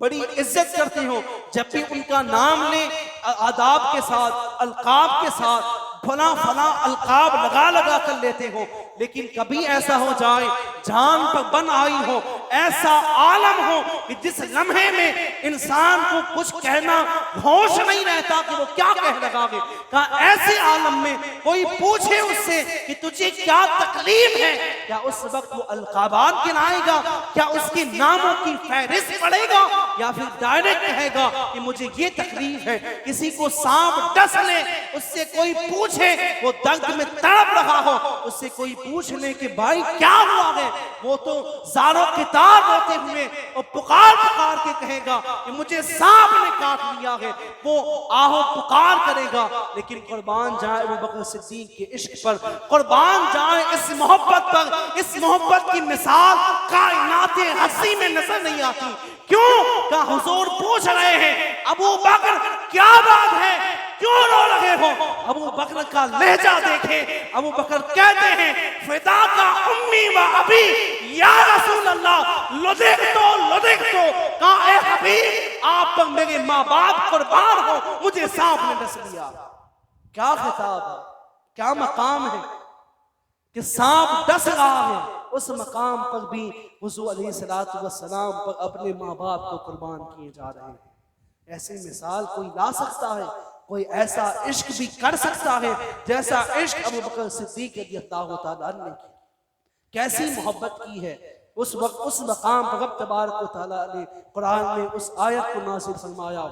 [SPEAKER 1] बड़ी इज्जत करते हो, जब भी उनका नाम ले आदाब के साथ अलकाब के साथ फला फला अलकाब लगा लगा कर लेते हो, लेकिन कभी ऐसा हो जाए जान पर बन आई हो, ऐसा आलम हो कि जिस लम्हे में इंसान को कुछ कहना होश नहीं रहता कि वो क्या कह लगा। कहा ऐसे आलम में कोई पूछे उससे कि तुझे क्या तकलीफ है, क्या उस वक्त वो अलकाबात गिनाएगा, क्या उसके नामों की फहरिस्त पढ़ेगा, या फिर डायरेक्ट कहेगा कि मुझे ये तकलीफ है। किसी को सांप डस ले, उससे कोई पूछे वो दर्द में तड़प रहा हो, उससे कोई पूछ ले कि भाई क्या हुआ है, वो तो ज़ारो किताब होते हुए और पुकार पुकार के कहेगा कि मुझे सांप ने काट लिया है, वो आहो पुकार करेगा। लेकिन कुर्बान जाए अबू बकर सिद्दीक के इश्क पर, कुर्बान जाए इस मोहब्बत पर। इस मोहब्बत की मिसाल कायनाते हंसी में नजर नहीं आती। क्यों? का हुजूर पूछ रहे हैं अबू बकर क्या बात है, क्यों रो रहे हो? अबू बकर का लहजा देखे, अबू बकर कहते हैं फिदा का उम्मी व अबी
[SPEAKER 2] या रसूल अल्लाह लुधिक तो कहा ए हबीब आप पर मेरे माँ बाप कुर्बान हो, मुझे सांप ने डस लिया। क्या खिताब है, क्या मकाम है कि सांप डस रहा है, उस मकाम पर भी हुजूर अलैहिस्सलातु वस्सलाम पर अपने माँ बाप को कुर्बान किए जा रहे हैं। ऐसी मिसाल कोई ला सकता है? कोई ऐसा इश्क भी कर सकता है जैसा इश्क अबू बकर सिद्दीक रज़ियल्लाहु तआला अन्हु ने की? कैसी मोहब्बत की है उस वक्त, उस मकाम पर रब तबारक व तआला ने कुरान में उस आयत को नाज़िल फरमाया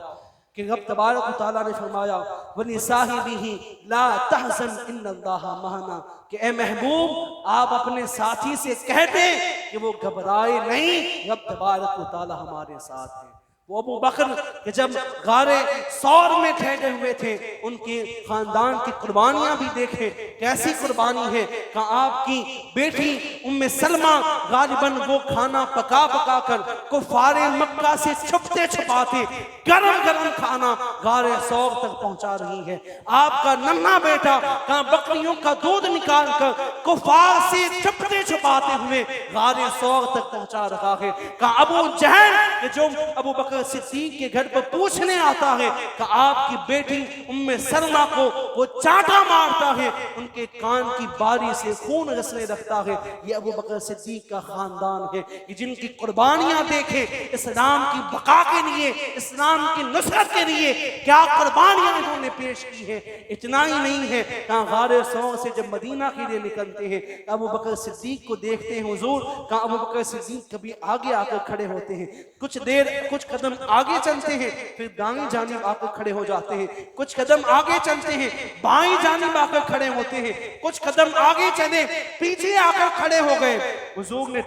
[SPEAKER 2] कि रब तबारक व तआला ने फरमाया वली साहिबिही ला तहज़न इन्नल्लाहा महना, कि ए महबूब आप अपने साथी से कह दें कि वो घबराए नहीं, रब तबारक व तआला हमारे साथ है। वो अबू बकर कि जब गारे सौर में ठहरे हुए थे, उनके खानदान की कुर्बानियां भी देखे, कैसी कुर्बानी है। कहा आपकी बेटी उम्मे सलमा गालिबन वो खाना पका पका कर कुफारे मक्का से छुपते छुपाते गरम गरम खाना गारे सौर तक पहुंचा रही है। आपका नन्हा बेटा कहा बकरियों का दूध निकाल कर कुफार से छुपते छुपाते हुए गारे सौर तक पहुंचा रहा है। कहा अबू जहल जो अबू बकर सिद्दीक के घर पर पूछने आता है कि आपकी बेटी उम्मे सलमा को वो चाटा मारता है, उनके कान की बारी से खून रसने लगता है। ये अबू बकर सिद्दीक का खानदान है कि जिनकी कुर्बानियां देखे इस्लाम की बका के लिए, इस्लाम की नुसरत के लिए क्या कुर्बानियां इन्होंने पेश की है। इतना ही नहीं है, कहाँ गारे सौर से जब मदीना के लिए निकलते हैं अबू बकर सिद्दीक को देखते हैं हुजूर, कहाँ अबू बकर सिद्दीक कभी आगे आकर खड़े होते हैं, कुछ देर कुछ कदम आगे चलते हैं, फिर दाईं जानिब आकर खड़े हो जाते हैं, कुछ कदम आगे चलते हैं, बाईं जानिब आकर खड़े होते हैं, कुछ कदम आगे चले पीछे आकर खड़े हो गए। हुजूर ने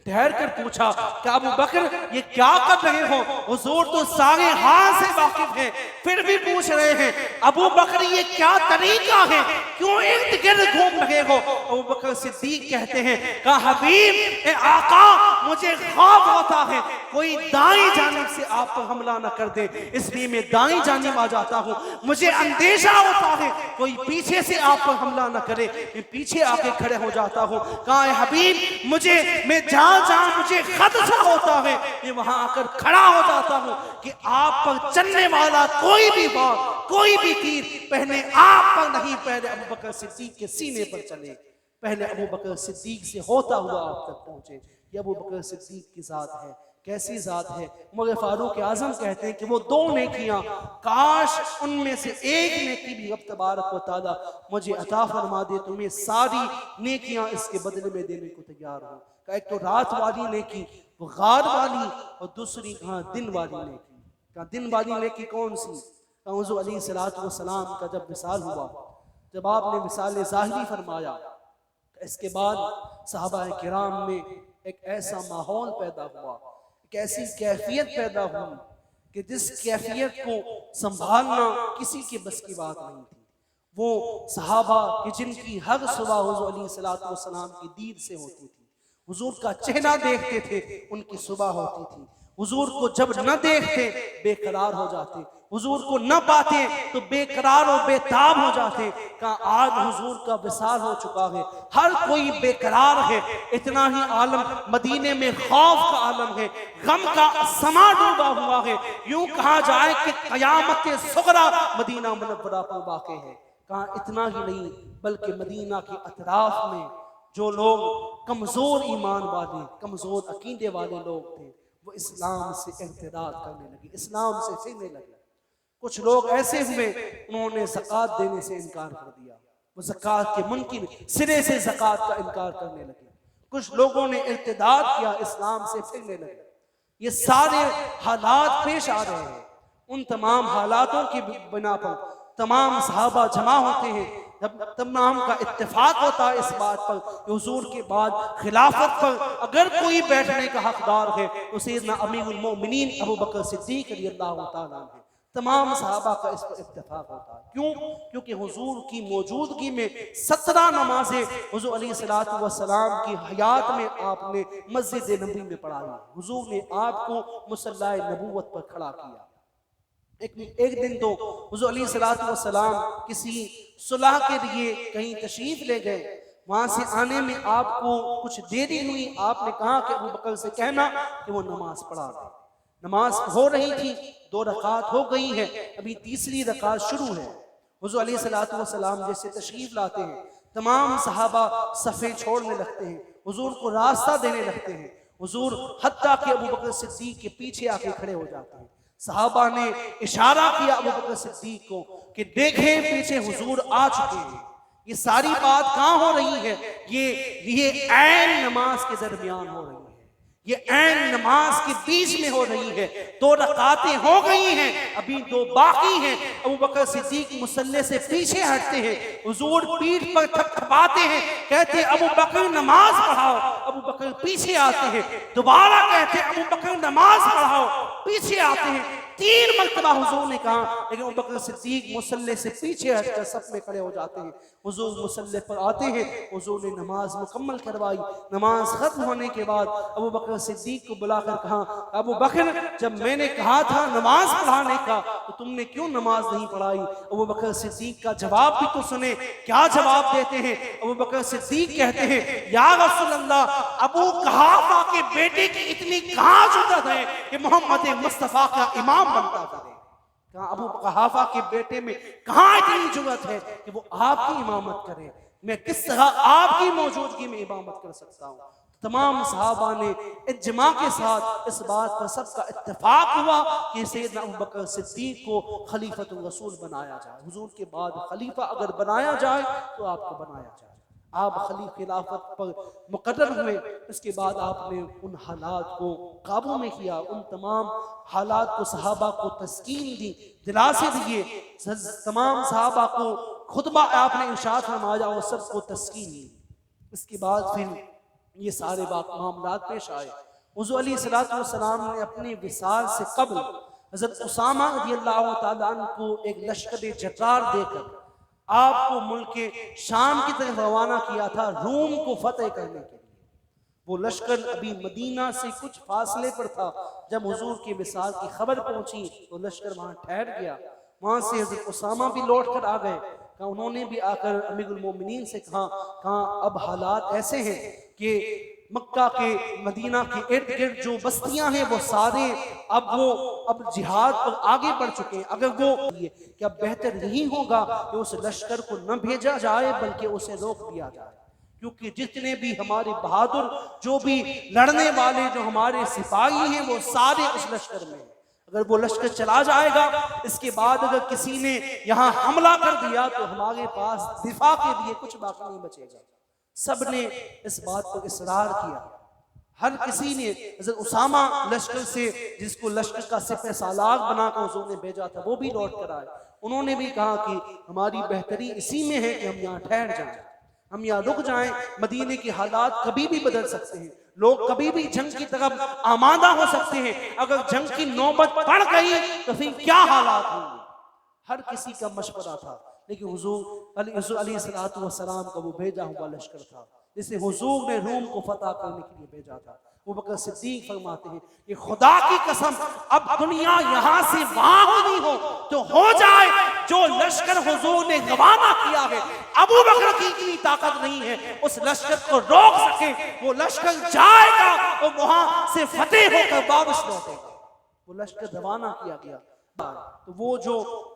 [SPEAKER 2] ठहर कर पूछा कि अबू बकर ये क्या कर रहे हो? हुजूर तो सारे हाल से वाकिफ हैं, फिर भी पूछ रहे हैं अबू बकर ये क्या तरीका है, क्यों इर्द गिर्द घूम रहे हो? अबू बकर सिद्दीक कहते हैं कहा हबीब ए आका मुझे ख्वाब होता है कोई दाईं जानिब से आप पर हमला न कर दे, इसलिए मैं दाईं जानिब आ जाता हूँ। मुझे अंदेशा होता है कोई पीछे से आप पर हमला न करे, मैं पीछे आके खड़े हो जाता हूँ। कहा हबीब मुझे मैं जहां मुझे खदशा होता है मैं वहां आकर खड़ा हो जाता हूं कि आप पर चलने वाला कोई भी बार कोई भी तीर पहले आप पर नहीं, पहले अबू बकर सिद्दीक के सीने पर चले, पहले अबू बकर सिद्दीक से होता हुआ आप तक पहुंचे। ये अबू बकर सिद्दीक की जात है, कैसी जात है। मगर फारूक आजम कहते हैं कि वो दो नेकियां काश उनमें से एक नेकी भी रब तबारक व तआला मुझे अता फरमा दे तो मैं सारी नेकियां इसके बदले में देने को तैयार हूं। एक तो रात वाली नेकी वो गार वाली, और दूसरी कहाँ दिन वाली नेकी। कहाँ दिन वाली नेकी कौन सी? कहाँ हुज़ूर अलैहिस्सलातु वस्सलाम का जब विसाल हुआ, जब आपने विसाल ज़ाहिरी फरमाया, इसके बाद सहाबा किराम में एक ऐसा माहौल पैदा हुआ, एक ऐसी कैफियत पैदा हुई कि जिस कैफियत को संभालना किसी के बस की बात नहीं थी। वो सहाबा कि जिनकी हर सुबह हुज़ूर अलैहिस्सलातु वस्सलाम की दीद से होती थी, हुजूर का चेहरा देखते थे, उनकी सुबह होती थी। हुजूर को जब न देखते बेकरार हो जाते, हुजूर को न पाते तो बेकरार और बेताब हो जाते। कहा आज हुजूर का विसाल हो चुका है, हर कोई बेकरार है। इतना ही आलम मदीने में खौफ का आलम है, गम का समा डूबा हुआ है। यूं कहा जाए कि कयामत सुगरा मदीना मुनव्वरा पर वाक़ है। कहा इतना ही नहीं बल्कि मदीना के अतराफ में जो लोग कमजोर ईमान वाले, कमजोर अकीदे वाले लोग थे, वो इस्लाम से इर्तिदाद करने लगे, इस्लाम से फिरने लगे। कुछ लोग ऐसे हुए उन्होंने ज़कात देने से इनकार कर दिया, वो ज़कात के मुनकिर सिरे से ज़कात का इनकार करने लगे। कुछ लोगों ने इर्तिदाद किया, इस्लाम से फिरने लगे। ये सारे हालात पेश आ रहे हैं। उन तमाम हालातों की बिना पर तमाम सहाबा जमा होते हैं, तमाम का इत्तेफाक होता है इस बात पर कि हुजूर के बाद खिलाफत पर अगर कोई बैठने का हकदार है तो सैयदना अमीरुल मोमिनीन अबू बकर सिद्दीक रज़ियल्लाहु तआला अन्हु। तमाम सहाबा का इस पर इत्तेफाक होता है। क्यों? क्योंकि हुजूर की मौजूदगी में 17 नमाजें हुजूर अलैहिस्सलातु वस्सलाम की हयात में आपने मस्जिद नबी में पढ़ाई। हुजूर ने आपको मुसल्ला नबूवत पर खड़ा किया। एक दिन तो हुजूर अलैहिस्सलातु वस्सलाम किसी सुलह के लिए कहीं तशरीफ ले गए। वहां से आने में आपको कुछ देरी हुई, आपने कहा कि अबू बकर से कहना कि वो नमाज पढ़ा दे। नमाज हो रही थी, 2 रकात हो गई है, अभी तीसरी रकात शुरू है। हुज़ूर अलैहिस्सलातु वस्सलाम जैसे तशरीफ लाते हैं, तमाम सहाबा सफ़े छोड़ने लगते हैं, हुजूर को रास्ता देने लगते हैं। हुजूर हत्ता कि अबू बकर सिद्दीक के पीछे आके खड़े हो जाते हैं। सहाबा ने इशारा किया अबू बकर सिद्दीक को कि देखें पीछे हुजूर आ चुके हैं। ये सारी बात कहाँ हो रही है? ये ऐन नमाज के दरमियान हो रही है, ये ऐन नमाज के बीच में हो रही है। 2 रकातें हो गई हैं, अभी 2 बाकी हैं। अबू बकर सिद्दीक मुसल्ले से पीछे हटते हैं, हुजूर पीठ पर थपथपाते हैं, कहते हैं अबू बकर नमाज पढ़ाओ। अबू बकर पीछे आते हैं, दोबारा कहते हैं अबू बकर नमाज पढ़ाओ, पीछे आते हैं। 3 मरतबा हुजूर ने कहा, लेकिन अबू बकर सिद्दीक मुसल्ले से पीछे हटकर सफ में खड़े हो जाते हैं। हुजूर मुसल्ले पर आते हैं, हुजूर ने नमाज मुकम्मल करवाई। नमाज खत्म होने के बाद अबू बकर सिद्दीक को बुलाकर कहा, अबू बकर जब मैंने कहा था नमाज पढ़ाने का तो तुमने क्यों नमाज नहीं पढ़ाई? अबू बकर सिद्दीक का जवाब भी तो सुने, क्या जवाब देते हैं? अबू बकर सिद्दीक कहते हैं, या रसूल अल्लाह, अबू कहाफा के बेटे की इतनी कहां जुर्रत है कि मोहम्मद मुस्तफा का इमाम बनता करे? कहा अबू कहाफा के बेटे में कहां इतनी जुर्रत है कि वो आपकी इमामत करे? मैं किस तरह आपकी मौजूदगी में इमामत कर सकता हूं? तमाम सहाबा ने इज्मा के साथ इस बात पर सबका इत्तेफाक हुआ कि सैयदना अबू बकर सिद्दीक को खलीफतुर रसूल बनाया जाए। हुजूर के बाद खलीफा अगर बनाया जाए तो आपको बनाया जाए। आप खिलाफत पर मुकर्रर हुए, इसके बाद आपने उन हालात को काबू में किया, उन तमाम हालात को सहाबा को तस्कीन दी, दिलासे दिए, तमाम सहाबा को खुतबा आपने इरशाद फरमाया और सबको तस्कीन दी। इसके बाद फिर ये सारे मामलात पेश आए। हुज़ूर अलैहिस्सलातु वस्सलाम ने अपने विसाल से कब्ल हज़रत उसामा रज़ियल्लाहु ताला अन्हु को एक लश्कर जर्रार देकर आपको मुल्क के शाम की तरफ रवाना किया था, रूम को फतेह करने के लिए। वो लश्कर अभी मदीना से कुछ फासले पर था। जब हुजूर के विसाल की खबर पहुंची तो लश्कर वहां ठहर गया। वहां से हज़रत उसामा भी लौट कर आ गए। कहा उन्होंने भी आकर अमीरुल मोमिनीन से कहा अब हालात ऐसे हैं कि मक्का के मदीना के इर्द गिर्द जो बस्तियां हैं वो सारे अब जिहाद पर आगे बढ़ चुके हैं। अगर वो क्या बेहतर नहीं होगा कि उस लश्कर को न भेजा जाए बल्कि उसे रोक दिया जाए, क्योंकि जितने भी हमारे बहादुर जो भी लड़ने वाले जो हमारे सिपाही हैं वो सारे उस लश्कर में। अगर वो लश्कर चला जाएगा, इसके बाद अगर किसी ने यहाँ हमला कर दिया तो हमारे पास दिफा के लिए कुछ बाकी नहीं बचेगा। सब ने इस बात पर इसरार किया। हर किसी ने हज़रत उसामा लश्कर से, जिसको लश्कर का सिपह सालार बनाकर हुजूर ने भेजा था, वो भी लौट कर आए। उन्होंने भी कहा कि हमारी बेहतरी इसी में है कि हम यहाँ ठहर जाएं, हम यहाँ रुक जाएं। मदीने के हालात कभी भी बदल सकते हैं, लोग कभी भी जंग की तरफ आमादा हो सकते हैं। अगर जंग की नौबत पड़ गई तो फिर क्या हालात होंगे? हर किसी का मशवरा था, लेकिन हुजूर अलैहिस्सलातु वस्सलाम का वो भेजा हुआ लश्कर था जिसे हुजूर ने रूम को फतह करने के लिए भेजा था। अबू बकर सिद्दीक फरमाते हैं कि खुदा की कसम अब दुनिया यहाँ से वहां होनी हो तो हो जाए जो लश्कर हुजूर ने रवाना किया है। अबू बकर की इतनी ताकत नहीं है उस लश्कर को रोक सके। वो लश्कर जाएगा और वहां से फतेह होकर वापस लौटेगा। वो लश्कर रवाना किया गया। तो वो जो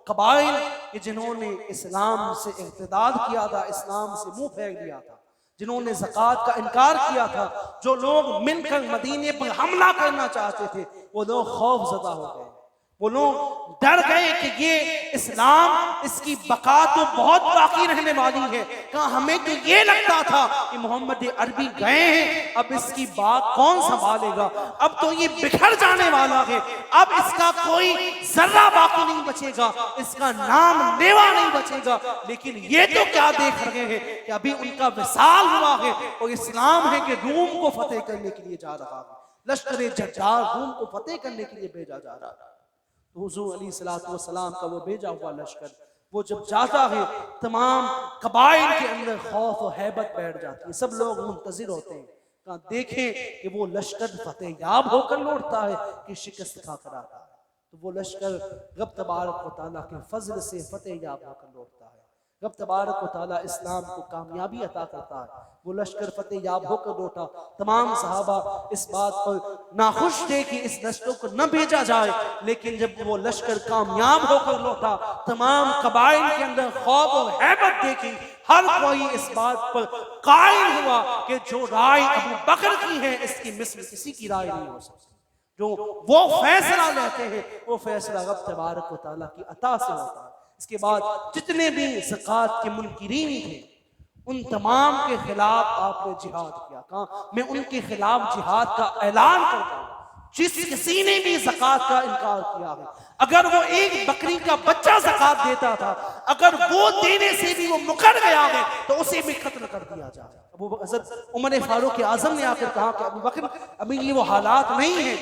[SPEAKER 2] कबाइल के जिन्होंने इस्लाम से इर्तिदाद किया था, इस्लाम से मुंह फेर दिया था, जिन्होंने ज़कात का इनकार किया था, जो लोग मिलकर मदीने पर हमला करना चाहते थे, वो लोग खौफज़दा हो गए। वो लोग डर गए कि ये इस्लाम, इसकी बका तो बहुत बाकी रहने वाली है। कहा हमें तो ये लगता था कि मोहम्मद अरबी गए हैं, अब इसकी बात कौन संभालेगा, अब तो ये बिखर जाने वाला है, अब इसका कोई जर्रा बाकी नहीं बचेगा, इसका नाम लेवा नहीं बचेगा। लेकिन ये तो क्या देख रहे हैं कि अभी उनका विसाल हुआ है और इस्लाम है कि रूम को फतेह करने के लिए जा रहा है। लश्कर जज्जार रूम को फतेह करने के लिए भेजा जा रहा है। हुजूर अलैहिस्सलातु वस्सलाम का वो भेजा हुआ लश्कर वो जब जाता है, तमाम कबाइल के अंदर खौफ और हैबत बैठ जाती है। सब लोग मुंतजिर होते हैं, कहाँ देखें कि वो लश्कर फतेहयाब होकर लौटता है कि शिकस्त खाकर आता है। तो वो लश्कर रब तबारक व तआला के फजल से फतेहयाब होकर लौटता है।
[SPEAKER 1] रब तबारक व तआला इस्लाम को कामयाबी अता करता है। वो लश्कर फतेह याब होकर लौटा। तमाम सहाबा इस बात पर नाखुश थे कि इस लश्कर को न भेजा जाए, लेकिन जब वो लश्कर कामयाब होकर लौटा, तमाम कबाइल के अंदर खौफ और हैबत देखी। हर कोई इस बात पर कायल हुआ कि जो राय अबू बकर की है, इसकी मिस्ल किसी की राय नहीं हो सकती। जो वो फैसला लेते हैं, वो फैसला रब तबारक व तआला की अता से होता है। इसके बाद जितने भी ज़कात के मुनकिरीन थे, उन तमाम के खिलाफ आपने जिहाद किया। कहा मैं उनके खिलाफ जिहाद का ऐलान करता हूँ। जिस किसी ने भी ज़कात का इनकार किया है, अगर वो एक बकरी का बच्चा ज़कात देता था, अगर वो देने से भी वो मुकर गया है, तो उसे भी कत्ल कर दिया जाए। अबू बकर उमर फारूक आज़म ने आकर कहा कि अबू बकर, अभी ये वो हालात नहीं है,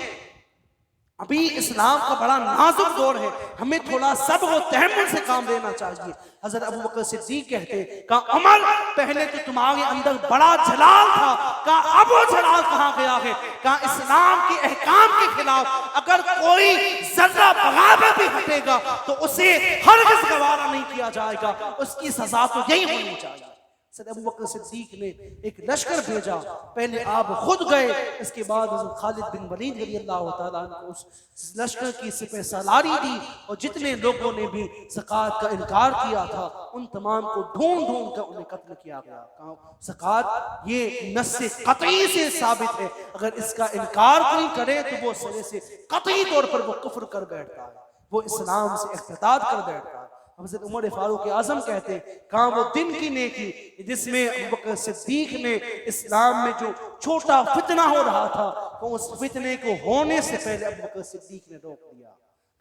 [SPEAKER 1] अभी इस्लाम का बड़ा नाजुक दौर है, हमें थोड़ा सब्र और तहम्मुल से काम लेना चाहिए। हज़रत अबू बकर सिद्दीक कहते हैं, कहा उमर, पहले तो तुम्हारे अंदर बड़ा जलाल था, कहा अब वो जलाल कहाँ गया है? कहा इस्लाम के अहकाम के खिलाफ अगर कोई जर्रा बगावत भी हटेगा तो उसे हरगिज़ गवारा नहीं किया जाएगा, उसकी सजा तो यही होनी चाहिए। सैयद अबू बकर सिद्दीक ने एक लश्कर भेजा, पहले आप खुद गए, इसके बाद खालिद बिन वलीद रज़ी अल्लाह तआला अन्हु उस लश्कर की सिपह सलारी दी, और जितने लोगों ने भी ज़कात का इनकार किया था, उन तमाम को ढूंढ ढूंढ कर उन्हें कत्ल किया गया। कहा ज़कात ये नस्से कतई से साबित है, अगर इसका इनकार कोई करे तो वो सिरे से कतई तौर पर वो कुफ्र कर बैठता है, वो इस्लाम से इख्तिताद कर बैठता है। हज़रत उमर फारूक आज़म कहते हैं, कहाँ वो दिन की नेकी जिसमें अबू बकर सिद्दीक ने इस्लाम में जो छोटा फितना हो रहा था, तो उस फितने को होने से पहले अबू बकर सिद्दीक ने रोक दिया।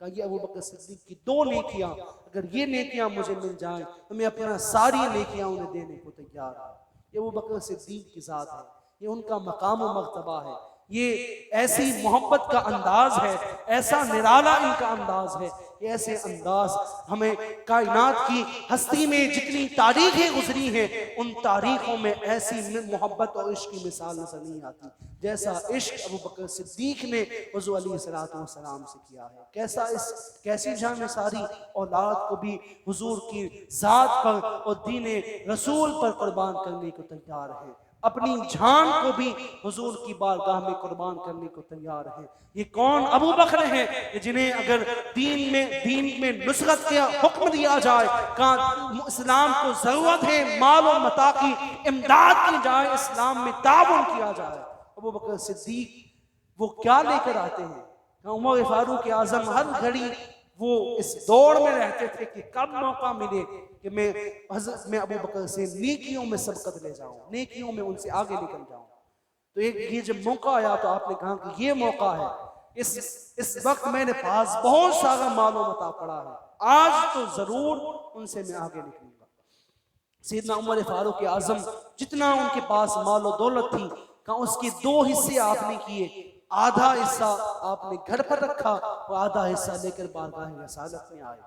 [SPEAKER 1] कहा ये अबू बकर सिद्दीक की दो नेकियां, अगर ये नेकियां मुझे मिल जाएं तो मैं अपना सारी नेकियां उन्हें देने को तैयार हूँ। ये अबू बकर सिद्दीक की ज़ात है, ये उनका मकाम व मर्तबा है, ये ऐसी मोहब्बत का अंदाज है, ऐसा निराला इनका अंदाज है, ऐसे अंदाज हमें कायनात की हस्ती में जितनी तारीखें गुजरी हैं, उन तारीखों में ऐसी मोहब्बत और इश्क की मिसाल नजर नहीं आती जैसा इश्क अबू बकर सिद्दीक ने हुज़ूर अलैहिस्सलातु वस्सलाम से किया है। कैसी जान सारी औलाद को भी हुजूर की ज़ात पर और दीन रसूल पर कुर्बान करने को तैयार है, अपनी जान को भी हुजूर की बारगाह में कुर्बान करने को तैयार है। ये कौन अबू बकर हैं जिन्हें अगर दीन में नुसरत का हुक्म दिया जाए, कहा इस्लाम को जरूरत है माल और मता की इमदाद की जाए, इस्लाम में ताउन किया जाए, अबू बकर सिद्दीक वो क्या लेकर आते हैं? उमर फारूक आज़म हर घड़ी वो इस दौड़ में रहते थे कि कब मौका मिले कि मैं अबू बकर से नेकियों में सबकत ले जाऊं, नेकियों में उनसे आगे निकल जाऊं। तो ये जब मौका आया तो आपने कहा कि ये मौका है, इस वक्त मेरे पास बहुत सारा मालूम मता पड़ा है, आज तो जरूर उनसे मैं आगे निकलूंगा। सैयदना उमर फारूक आज़म जितना उनके पास माल और दौलत थी, कहा उसके दो हिस्से आपने किए, आधा हिस्सा आपने घर पर रखा और आधा हिस्सा लेकर बारगाह रसालत में आए।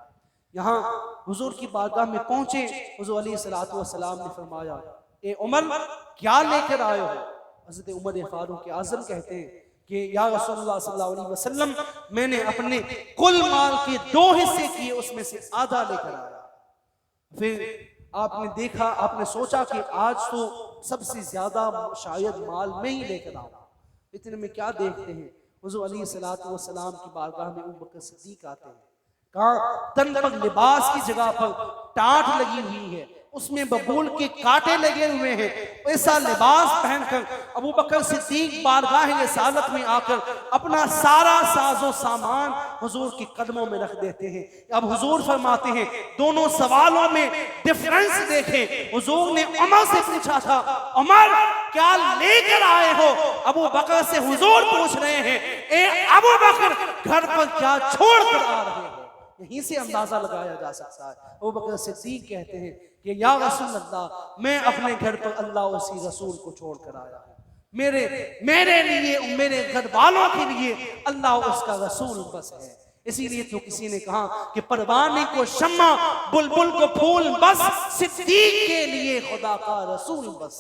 [SPEAKER 1] यहाँ हुजूर की बारगाह में पहुंचे, हुजूर अलैहिस्सलातु वस्सलाम ने फरमाया, ए उमर क्या लेकर आए हो? हज़रत उमर फारूक आज़म कहते हैं कि या रसूलुल्लाह सल्लल्लाहु अलैहि वसल्लम, मैंने अपने कुल माल के दो हिस्से किए, उसमें से आधा लेकर आया। फिर आपने देखा, आपने सोचा कि आज तो सबसे ज्यादा शायद माल में ही लेकर आऊं। इतने में क्या देखते हैं, हुज़ूर अलैहिस्सलातु वस्सलाम की बारगाह में अबू बकर सिद्दीक आते हैं। कहा तन पर लिबास की जगह पर टाट लगी हुई है, उसमें बबूल के कांटे लगे हुए हैं। ऐसा लिबास पहनकर अबू बकर सिद्दीक बारगाह रिसालत में आकर अपना सारा साजो सामान हुजूर के कदमों में रख देते हैं। अब हुजूर फरमाते हैं, दोनों सवालों में डिफरेंस देखें। हुजूर ने उमर से पूछा था, उमर क्या लेकर आए हो? अबू बकर से हुजूर पूछ रहे हैं, ए अबू बकर घर पर क्या छोड़ कर आ रहे हो? यहीं से अंदाजा लगाया जा सकता है। अबू बकर सिद्दीक कहते हैं कि या रसूल अल्लाह, मैं अपने घर पर अल्लाह और उसके रसूल को छोड़ कर आया हूं। मेरे लिए, मेरे घर वालों के लिए अल्लाह और उसका रसूल बस है। इसीलिए तो किसी ने कहा कि परवाने को शम्मा, बुलबुल को फूल बस, सिद्दीक के लिए खुदा का रसूल बस।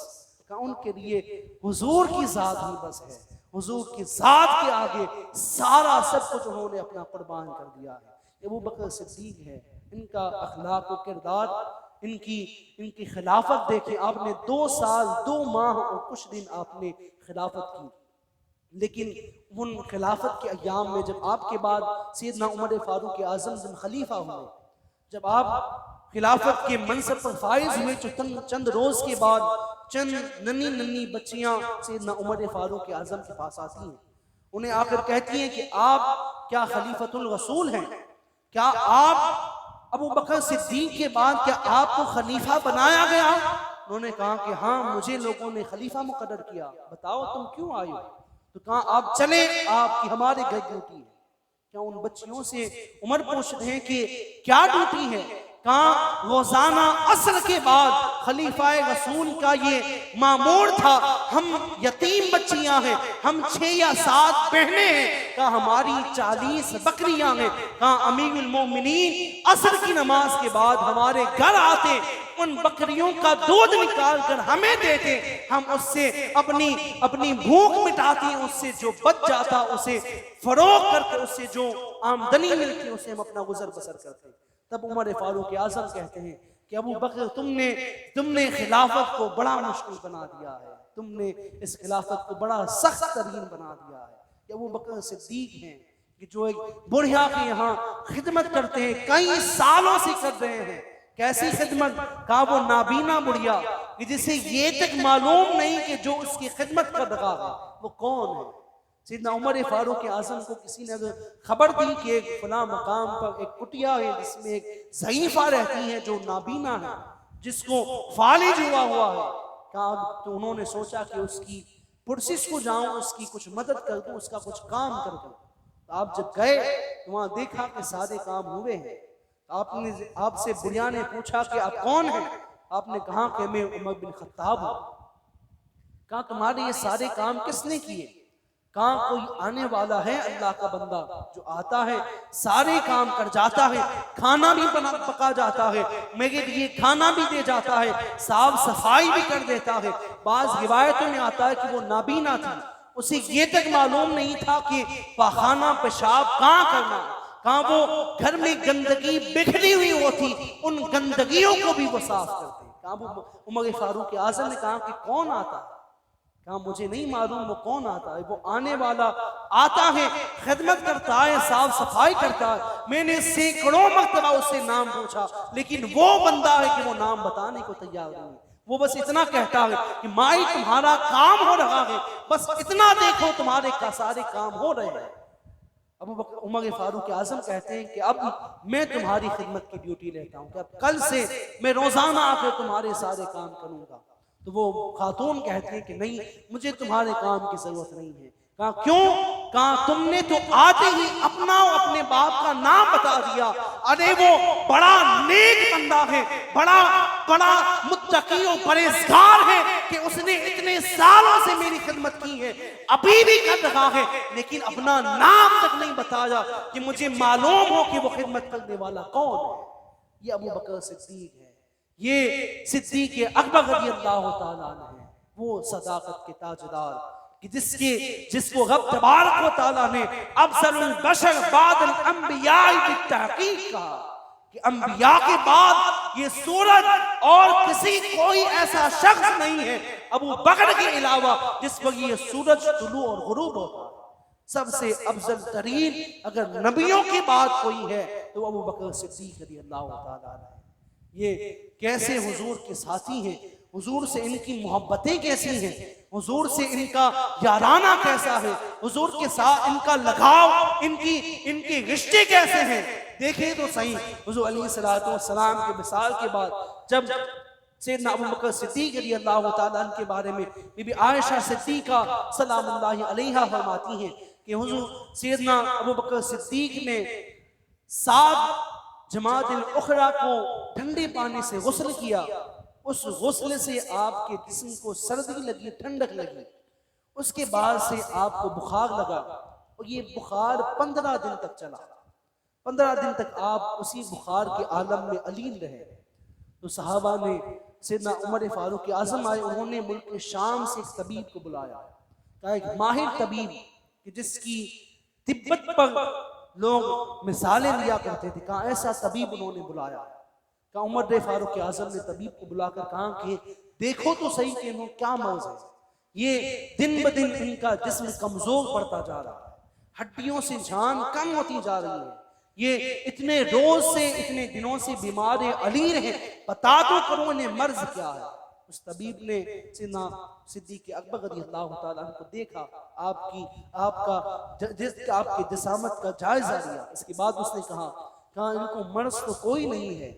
[SPEAKER 1] का उनके लिए हुजूर की जात ही बस है। हुजूर की जात के आगे सारा सब कुछ उन्होंने अपना कुर्बान कर दिया है। अबू बकर सिद्दीक है, इनका अखलाक और किरदार इनकी इनकी खिलाफत देखें, आपने 2 साल 2 माह और कुछ दिन आपने खिलाफत की, लेकिन उन खिलाफत के अय्याम में जब आपके बाद सैयदना उमर फारूक आज़म जब खलीफा हुए, जब आप खिलाफत के मनसब पर फाइज हुए, तो चंद रोज के बाद चंद नन्ही नन्ही बच्चियां सैयदना उमर फारूक आज़म के पास आती हैं, उन्हें आकर कहती हैं कि आप क्या खलीफतुल रसूल हैं, क्या आप अबू बकर सिद्दीक के बाद क्या आपको खलीफा बनाया गया? उन्होंने कहा कि हाँ, मुझे लोगों ने खलीफा मुकर्रर किया, बताओ तुम क्यों आए हो? तो कहा आप चले, आपकी हमारे घर ड्यूटी है। क्या उन बच्चियों से उमर पूछते हैं कि क्या ड्यूटी है? कहा रोजाना असर के बाद खलीफा रसूल का ये मामूर था, हम यतीम बच्चियां हैं, हम 6 या 7 बहनें हैं, कहा हमारी 40 बकरियां हैं, कहा अमीरुल मोमिनीन असर की नमाज के बाद हमारे घर आते, उन बकरियों का दूध निकाल कर हमें देते, हम उससे अपनी अपनी भूख मिटाते, उससे जो बच जाता उसे फरोख्त करके उससे जो आमदनी मिलती उसे हम अपना गुजर बसर करते। तब उमर फारूक आज़म कहते हैं कि अबू बकर तुमने खिलाफत को बड़ा मुश्किल बना दिया है, तुमने इस खिलाफत को बड़ा सख्त तरीन बना दिया है। कि अबू बकर सिद्दीक हैं कि जो एक बुढ़िया के यहाँ खिदमत करते हैं, कई सालों से कर रहे हैं। कैसी खिदमत? कहा वो नाबीना बुढ़िया कि जिसे ये तक मालूम नहीं कि जो उसकी खिदमत कर रहा है वो कौन है। सैयदना उमर फारूक आज़म को किसी ने अगर खबर दी कि एक फला मकाम पर एक कुटिया है जिसमें एक ज़ईफ़ा रहती है जो नाबीना है, जिसको फालिज हुआ है, कहा तो उन्होंने सोचा कि उसकी पुरसिस को जाऊं, उसकी कुछ मदद कर दूं, उसका कुछ काम कर दूं। तो आप जब गए तो वहां देखा कि सारे काम हुए हैं। आपसे बुढ़िया ने पूछा कि आप कौन हैं? आपने कहा कि मैं उमर बिन खत्ताब हूं। कहा तुम्हारे ये सारे काम किसने किए? कहा कोई आने वाला है अल्लाह का बंदा जो आता है सारे काम कर जाता है, खाना भी पका जाता है, मेरे लिए खाना भी दे जाता है, साफ सफाई भी कर देता है। बाज रिवायतों में आता है कि वो नाबीना थी, उसे ये तक मालूम नहीं था कि पाखाना पेशाब कहाँ करना, कहाँ वो घर में गंदगी बिखरी हुई होती, उन गंदगियों को भी वो साफ करते। कहा उमर फारूक आज़म ने कहा कि कौन आता है? कहा मुझे नहीं मालूम वो कौन आता है। वो आने वाला आता है, खिदमत करता है, साफ सफाई करता है। मैंने सैकड़ों मर्तबा उससे नाम पूछा, लेकिन वो बंदा है कि वो नाम बताने को तैयार नहीं। वो बस इतना कहता है कि माई तुम्हारा काम हो रहा है, बस इतना देखो तुम्हारे का सारे काम हो रहे हैं। अब उमर फारूक आज़म कहते हैं कि अब मैं तुम्हारी खिदमत की ड्यूटी लेता हूँ कि अब कल से मैं रोजाना आकर तुम्हारे सारे काम करूंगा। तो वो खातून कहती है कि नहीं, मुझे तुम्हारे काम की जरूरत नहीं है। कहा क्यों? कहा तुमने तो आते ही अपना अपने बाप का नाम बता दिया। अरे वो बड़ा नेक बंदा है, बड़ा बड़ा मुत्तकी और परहेजगार है कि उसने इतने सालों से मेरी खिदमत की है, अभी भी कर रहा है, लेकिन अपना नाम तक नहीं बताया कि मुझे मालूम हो कि वो खिदमत करने वाला कौन है। ये अबू बकर सिद्दीक है, ये सिद्दीक अकबर रज़ी अल्लाह तआला अन्हु है, वो सदाकत के ताजदार कि जिसको रब तबारक व तआला ने अफज़लुल बशर बादल अंबिया बित्तहक़ीक़ कहा कि अंबिया के बाद ये सूरज और किसी कोई ऐसा शख्स नहीं है अबू बकर के अलावा जिस पर ये सूरज तुलू और गुरूब होता है। सबसे अफजल तरीन अगर नबियों की बात कोई है तो अबू बकर सिद्दीक रज़ी अल्लाह तआला अन्हु। ये कैसे हुजूर के साथी हैं, हुजूर से इनकी मोहब्बतें कैसी हैं, हुजूर से इनका याराना कैसा है, हुजूर के साथ इनका लगाव, इनके रिश्ते कैसे हैं। देखें तो सही, हुजूर अलैहिस्सलातु वस्सलाम के विसाल के बाद जब सैयदना अबू बकर सिद्दीक रज़ी अल्लाह तआला अन्हु के बारे में बीबी आयशा सिद्दीका सलामुल्लाहि अलैहा फरमाती हैं कि हुजूर सैयदना अबू बकर सिद्दीक ने 7 जमादिल उखरा को ठंडे पानी से गुस्ल किया। उस गुस्ल से आपके जिस्म को सर्दी लगी, ठंडक लगी, उसके बाद से आपको बुखार लगा और ये बुखार 15 दिन तक चला। 15 दिन तक आप उसी बुखार के आलम में अलीन रहे। तो सहाबा ने सैयदना उमर फारूक आज़म आए, उन्होंने मुल्क शाम से एक तबीब को बुलाया, कहा एक माहिर तबीब कि जिसकी तिब्बत पर लोग मिसालें लिया करते थे, कहा ऐसा तबीब उन्होंने बुलाया।
[SPEAKER 2] का उमर फारूक आजम ने तबीब को बुलाकर कहा कि देखो तो सही कि इन्हों क्या मर्ज है, ये दिन ब दिन इनका जिस्म कमजोर पड़ता जा रहा है, हड्डियों से जान कम होती जा रही है, ये इतने रोज से इतने दिनों से बीमार अलीर हैं, बता तो करो इन्हें मर्ज क्या है। उस तबीब ने सिद्दीक़ अकबर रज़ियल्लाहु ताला अन्हु को देखा, आपकी जिसामत का जायजा लिया। इसके बाद उसने कहा इनको मर्ज तो कोई नहीं है,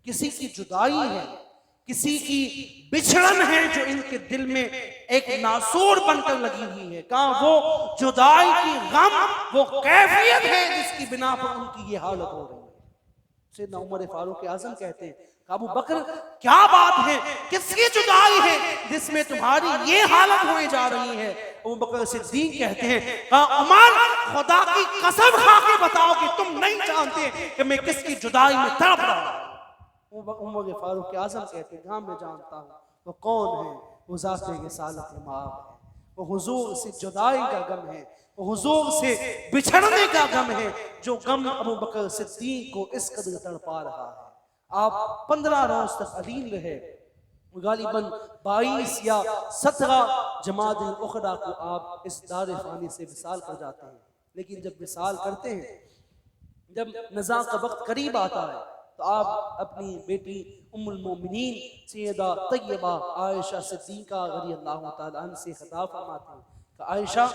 [SPEAKER 2] किसी की जुदाई है, किसी की बिछड़न है जो इनके दिल में एक नासूर बनकर लगी हुई है। कहा वो जुदाई की गम, वो कैफियत है जिसकी बिना पर उनकी ये हालत हो रही है। सैयदना उमर फारूक आजम कहते हैं अबू बकर क्या बात है, किसकी जुदाई है जिसमें तुम्हारी ये हालत होने जा रही है। अबू बकर सिद्दीक कहते हैं उमर खुदा की कसम खा के बताओ कि तुम नहीं जानते कि मैं किसकी जुदाई में तड़प रहा हूं। उमर फारूक आजम कहते हैं हाँ मैं जानता हूँ। वो कौन है? वो ज़ाते रिसालत इमाम है, वो हुजूर से जुदाई का गम है, वो हुजूर से बिछड़ने का गम है, जो गम अबू बकर सिद्दीक को इस कदर तड़पा रहा है। आप 15 रोज तक अलील रहे, गालिबन 22 या 17 जमाअत उखरा को आप इस दार फानी से विसाल कर जाते हैं। लेकिन जब विसाल करते हैं, जब नज़ा का वक्त करीब आता है, तो आप अपनी बेटी उम्मुल मोमिनीन सैयदा तय्यबा आयशा सिद्दीका रज़ियल्लाहु ताला अन्हा से खिताब फरमाते हैं कि आयशा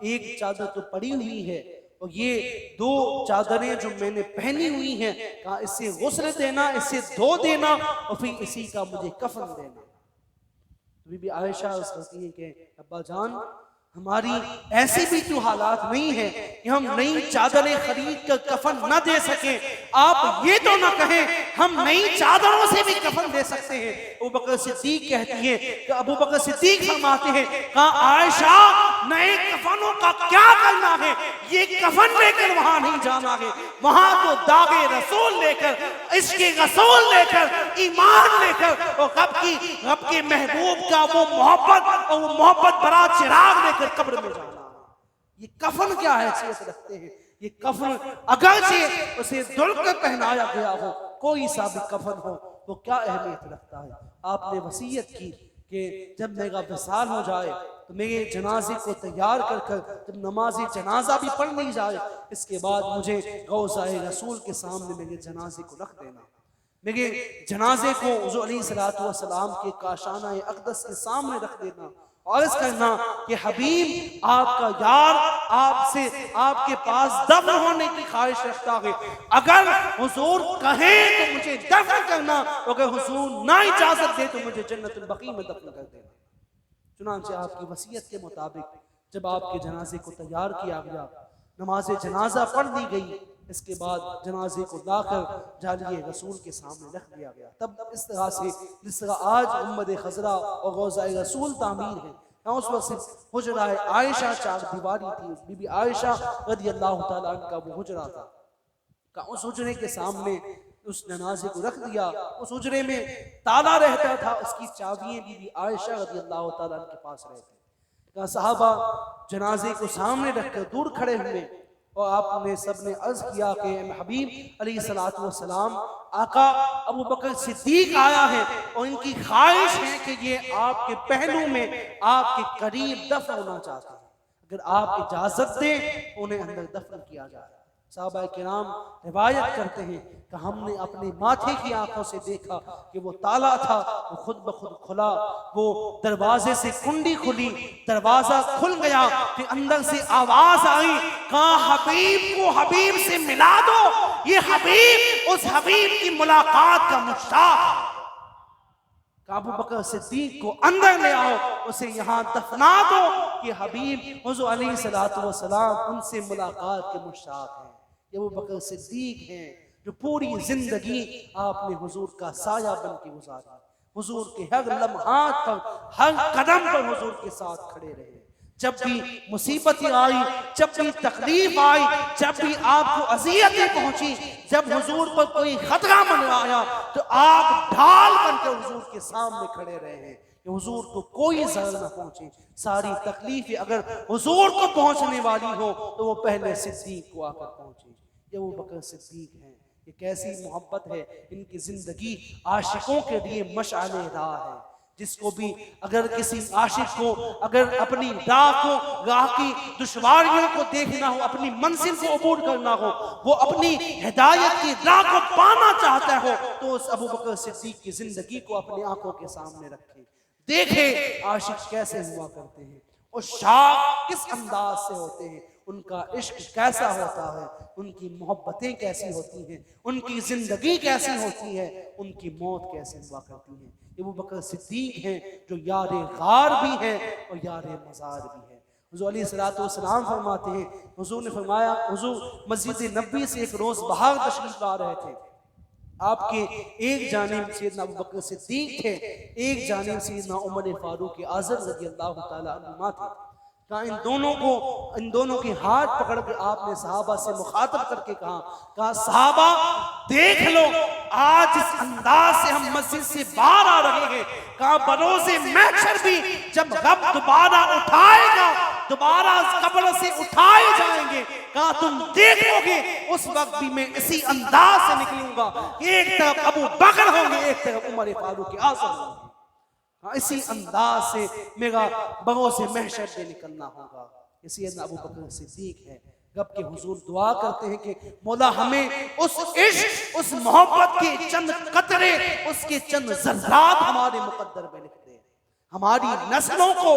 [SPEAKER 2] एक चादर तो पड़ी हुई है और ये 2 चादरें जो मैंने पहनी हुई हैं, कहा इससे गुस्ल देना, इससे धो देना और फिर इसी का मुझे कफन देना। बीबी आयशा कहती है कि अब्बा जान हमारी ऐसी भी तो हालात नहीं है कि हम नई चादरें खरीद कर कफन न दे सके। आप ये तो ना कहें हम नई चादरों से भी कफन दे सकते हैं। अबू बकर सिद्दीक कहती है कि अबू बकर सिद्दीक फरमाते हैं कहा आयशा नए कफनों का क्या करना है, ये कफन लेकर वहां नहीं जाना है, वहां तो दागे रसूल लेकर, इश्क़े रसूल लेकर, ईमान लेकर और रब के महबूब का वो मोहब्बत और वो मोहब्बत भरा चिराग लेकर कब्र में जाना। ये कफन क्या हैसियत रखते हैं? ये कफन अगरचे उसे दुल्हन पहनाया गया हो, कोई सा भी कफन हो, तो क्या अहमियत रखता है। आपने वसीयत की कि जब मेरा विसाल हो जाए तो मेरे जनाजे को तैयार कर कर जब नमाज जनाजा भी पढ़ ली जाए, इसके बाद मुझे गौज़ाए रसूल के सामने मेरे जनाजे को रख देना, मेरे जनाजे को हुज़ूर अलैहिस्सलातु वस्सलाम के काशाना अक़दस के सामने रख देना और इस करना कि हबीब आपका यार आपसे आपके पास दफन होने की ख्वाहिश रखता है। अगर हुजूर कहें तो मुझे दफन करना, अगर हुजूर ना इजाजत दे तो मुझे जन्नतुल बकी में दफन कर देना। चुनांचे आपकी वसीयत के मुताबिक जब आपके जनाजे को तैयार किया गया, नमाज जनाजा पढ़ दी गई, इसके बाद जनाजे को लाकर जालिए रसूल के सामने रख दिया गया। तब इस तरह से जिस तरह आज गुंबद खजरा और गौज़ाए रसूल तामीर है, उस वक्त सिर्फ हुजरा आयशा 4 दीवारी थी। बीबी आयशा रज़ियल्लाहु ताला अन्हा का वो हुजरा था। उस हुजरे के सामने उस जनाजे को रख दिया। उस हुजरे में ताला रहता था, उसकी चाबियां बीबी आयशा रज़ियल्लाहु ताला अन्हा के पास रहती। सहाबा जनाजे को सामने रखकर दूर खड़े हुए और आपने सबने अर्ज किया कि हबीब अलैहिस्सलातु वस्सलाम आका अबू बकर सिद्दीक आया है और इनकी ख्वाहिश है कि ये आपके पहलू में आपके करीब दफन होना चाहते हैं, अगर आप इजाजत दें उन्हें अंदर दफन किया जाए। साहबा किराम रिवायत करते हैं कि हमने अपने माथे की आंखों से देखा कि वो ताला था, वो खुद ब खुद खुला, वो दरवाजे से कुंडी खुली, दरवाजा खुल गया, फिर अंदर से आवाज आई, कहा हबीब को हबीब से मिला दो, ये हबीब उस हबीब की मुलाकात का मुश्ताक है। अबू बकर सिद्दीक को अंदर ले आओ, उसे यहाँ दफना दो कि हबीब हुज़ूर अलैहिस्सलातु वस्सलाम उनसे मुलाकात के मुश्ताक हैं। ये अबू बकर सिद्दीक हैं जो पूरी जिंदगी आपने हुजूर का साया बन के गुजारा, हुजूर के हर लम्हात पर, हर कदम पर हुजूर के साथ खड़े रहे। जब भी मुसीबतें आई, जब भी तकलीफ आई, जब भी आपको अज़ियतें पहुंची, जब हुजूर पर कोई खतरा मंडराया तो आप ढाल बनकर हुजूर के सामने खड़े रहे हैं कि हुजूर को कोई ज़र न पहुंचे। सारी तकलीफें अगर हुजूर को पहुंचने वाली हो तो वो पहले सिद्दीक को आकर पहुंचे। ये अबू बकर सिद्दीक हैं ये कैसी मोहब्बत है, इनकी जिंदगी आशिकों के लिए मशाले राह है। जिसको भी अगर किसी आशिक को अगर अपनी राह की दुश्वारियों को देखना हो, अपनी मंजिल को अबूर करना हो, वो अपनी हिदायत की राह को पाना चाहता हो, तो उस अबू बकर सिद्दीक की जिंदगी को अपनी आंखों के सामने रखे, देखे आशिक कैसे हुआ करते हैं और शाह किस अंदाज से होते हैं, उनका इश्क कैसा होता है, उनकी मोहब्बतें कैसी होती हैं, उनकी जिंदगी कैसी होती है, उनकी मौत कैसे हुआ करती है। ये अबू बकर सिद्दीक हैं जो यारे गार भी हैं और यारे मज़ार भी हैं। हुज़ूर अलैहिस्सलाम फरमाते हैं, हुज़ूर ने फरमाया, हुज़ूर मस्जिद नबी से एक रोज़ बाहर तशरीफ ला रहे थे। आपके एक जानिब सैयदना अबू बकर सिद्दीक थे, एक जानिब सैयदना उमर फारूक आज़म रज़ियल्लाहु ताला अन्हुमा थे। कहा इन दोनों के हाथ पकड़ के आपने सहाबा से मुखातब करके कहा सहाबा देख लो, आज इस अंदाज से हम मस्जिद से बाहर आ रहे हैं, कहा बरोज़े महशर भी जब रब दोबारा उठाएगा, दोबारा कब्र से उठाए जाएंगे, कहा तुम देखोगे उस वक्त भी मैं इसी अंदाज से निकलूंगा, एक तरफ अबू बकर होंगे, एक तरफ उमर फारूक आज़म होंगे। इसी अंदाज से मेरा बगों से महशर से निकलना होगा। इसी अबू बकर सिद्दीक है, रब के हुजूर दुआ करते हैं कि मौला हमें उस इश्क, उस मोहब्बत के चंद कतरे, उसके चंद ज़र्रात हमारे मुकद्दर में लिख दे, हमारी नस्लों को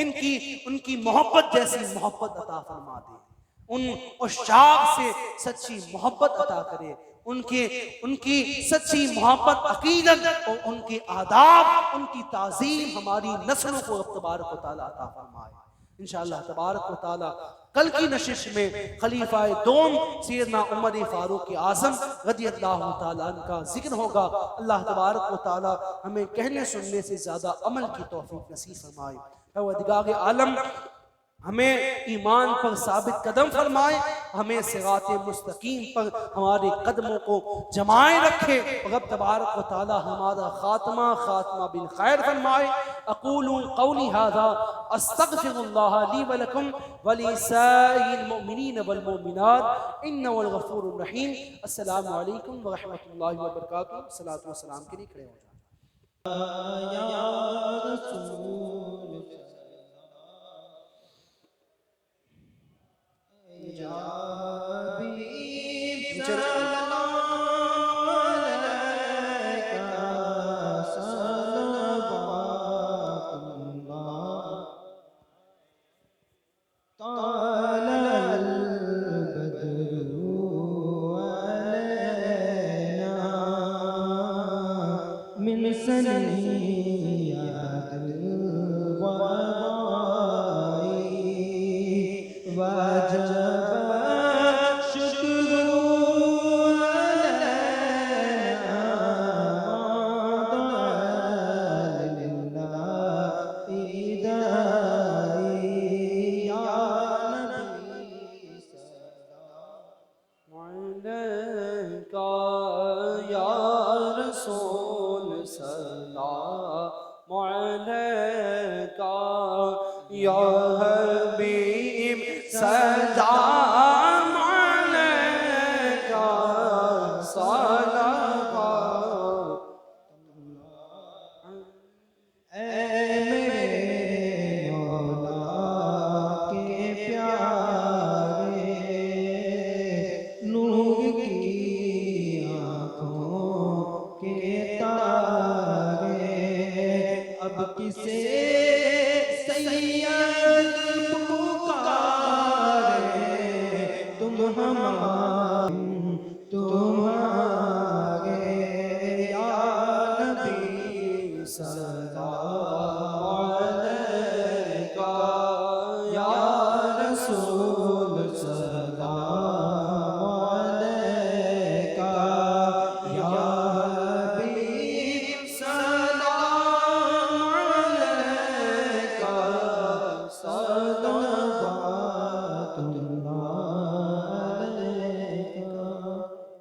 [SPEAKER 2] उनकी मोहब्बत जैसी मोहब्बत अता फरमा दे, उन उश्शाक से सच्ची मोहब्बत अता करे, उनकी सच्ची मोहब्बत, अकीदत और उनके आदाब, उनकी ताज़ीम हमारी नस्लों को तबारक व तआला अता फरमाए। इंशाअल्लाह तबारक व तआला कल की नशिश में खलीफाए दोम सैयदना उमर फारूक आज़म रज़ियल्लाहु तआला अन्हु का जिक्र होगा। अल्लाह तबारक व तआला हमें कहने सुनने से ज़्यादा अमल की तौफीक नसीब फरमाए। परवरदिगार आलम हमें ईमान पर साबित कदम फरमाए, हमें सिराते मुस्तकीम पर हमारे कदमों को जमाए रखे। रब तबारक व तआला हमारा खात्मा बिल खैर फरमाए। अक़ूलु क़ौली हाज़ा अस्तग़फ़िरुल्लाह ली व लकुम व लिसाइरिल मुमिनीन वल मुमिनात इन्नहु वल गफ़ूरुर रहीम। अस्सलामु अलैकुम व रहमतुल्लाहि व बरकातुहू। सलातो व सलाम के लिए खड़े हो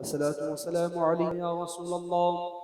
[SPEAKER 2] अस्सलातु वस्सलामु अलैका या रसूलल्लाह।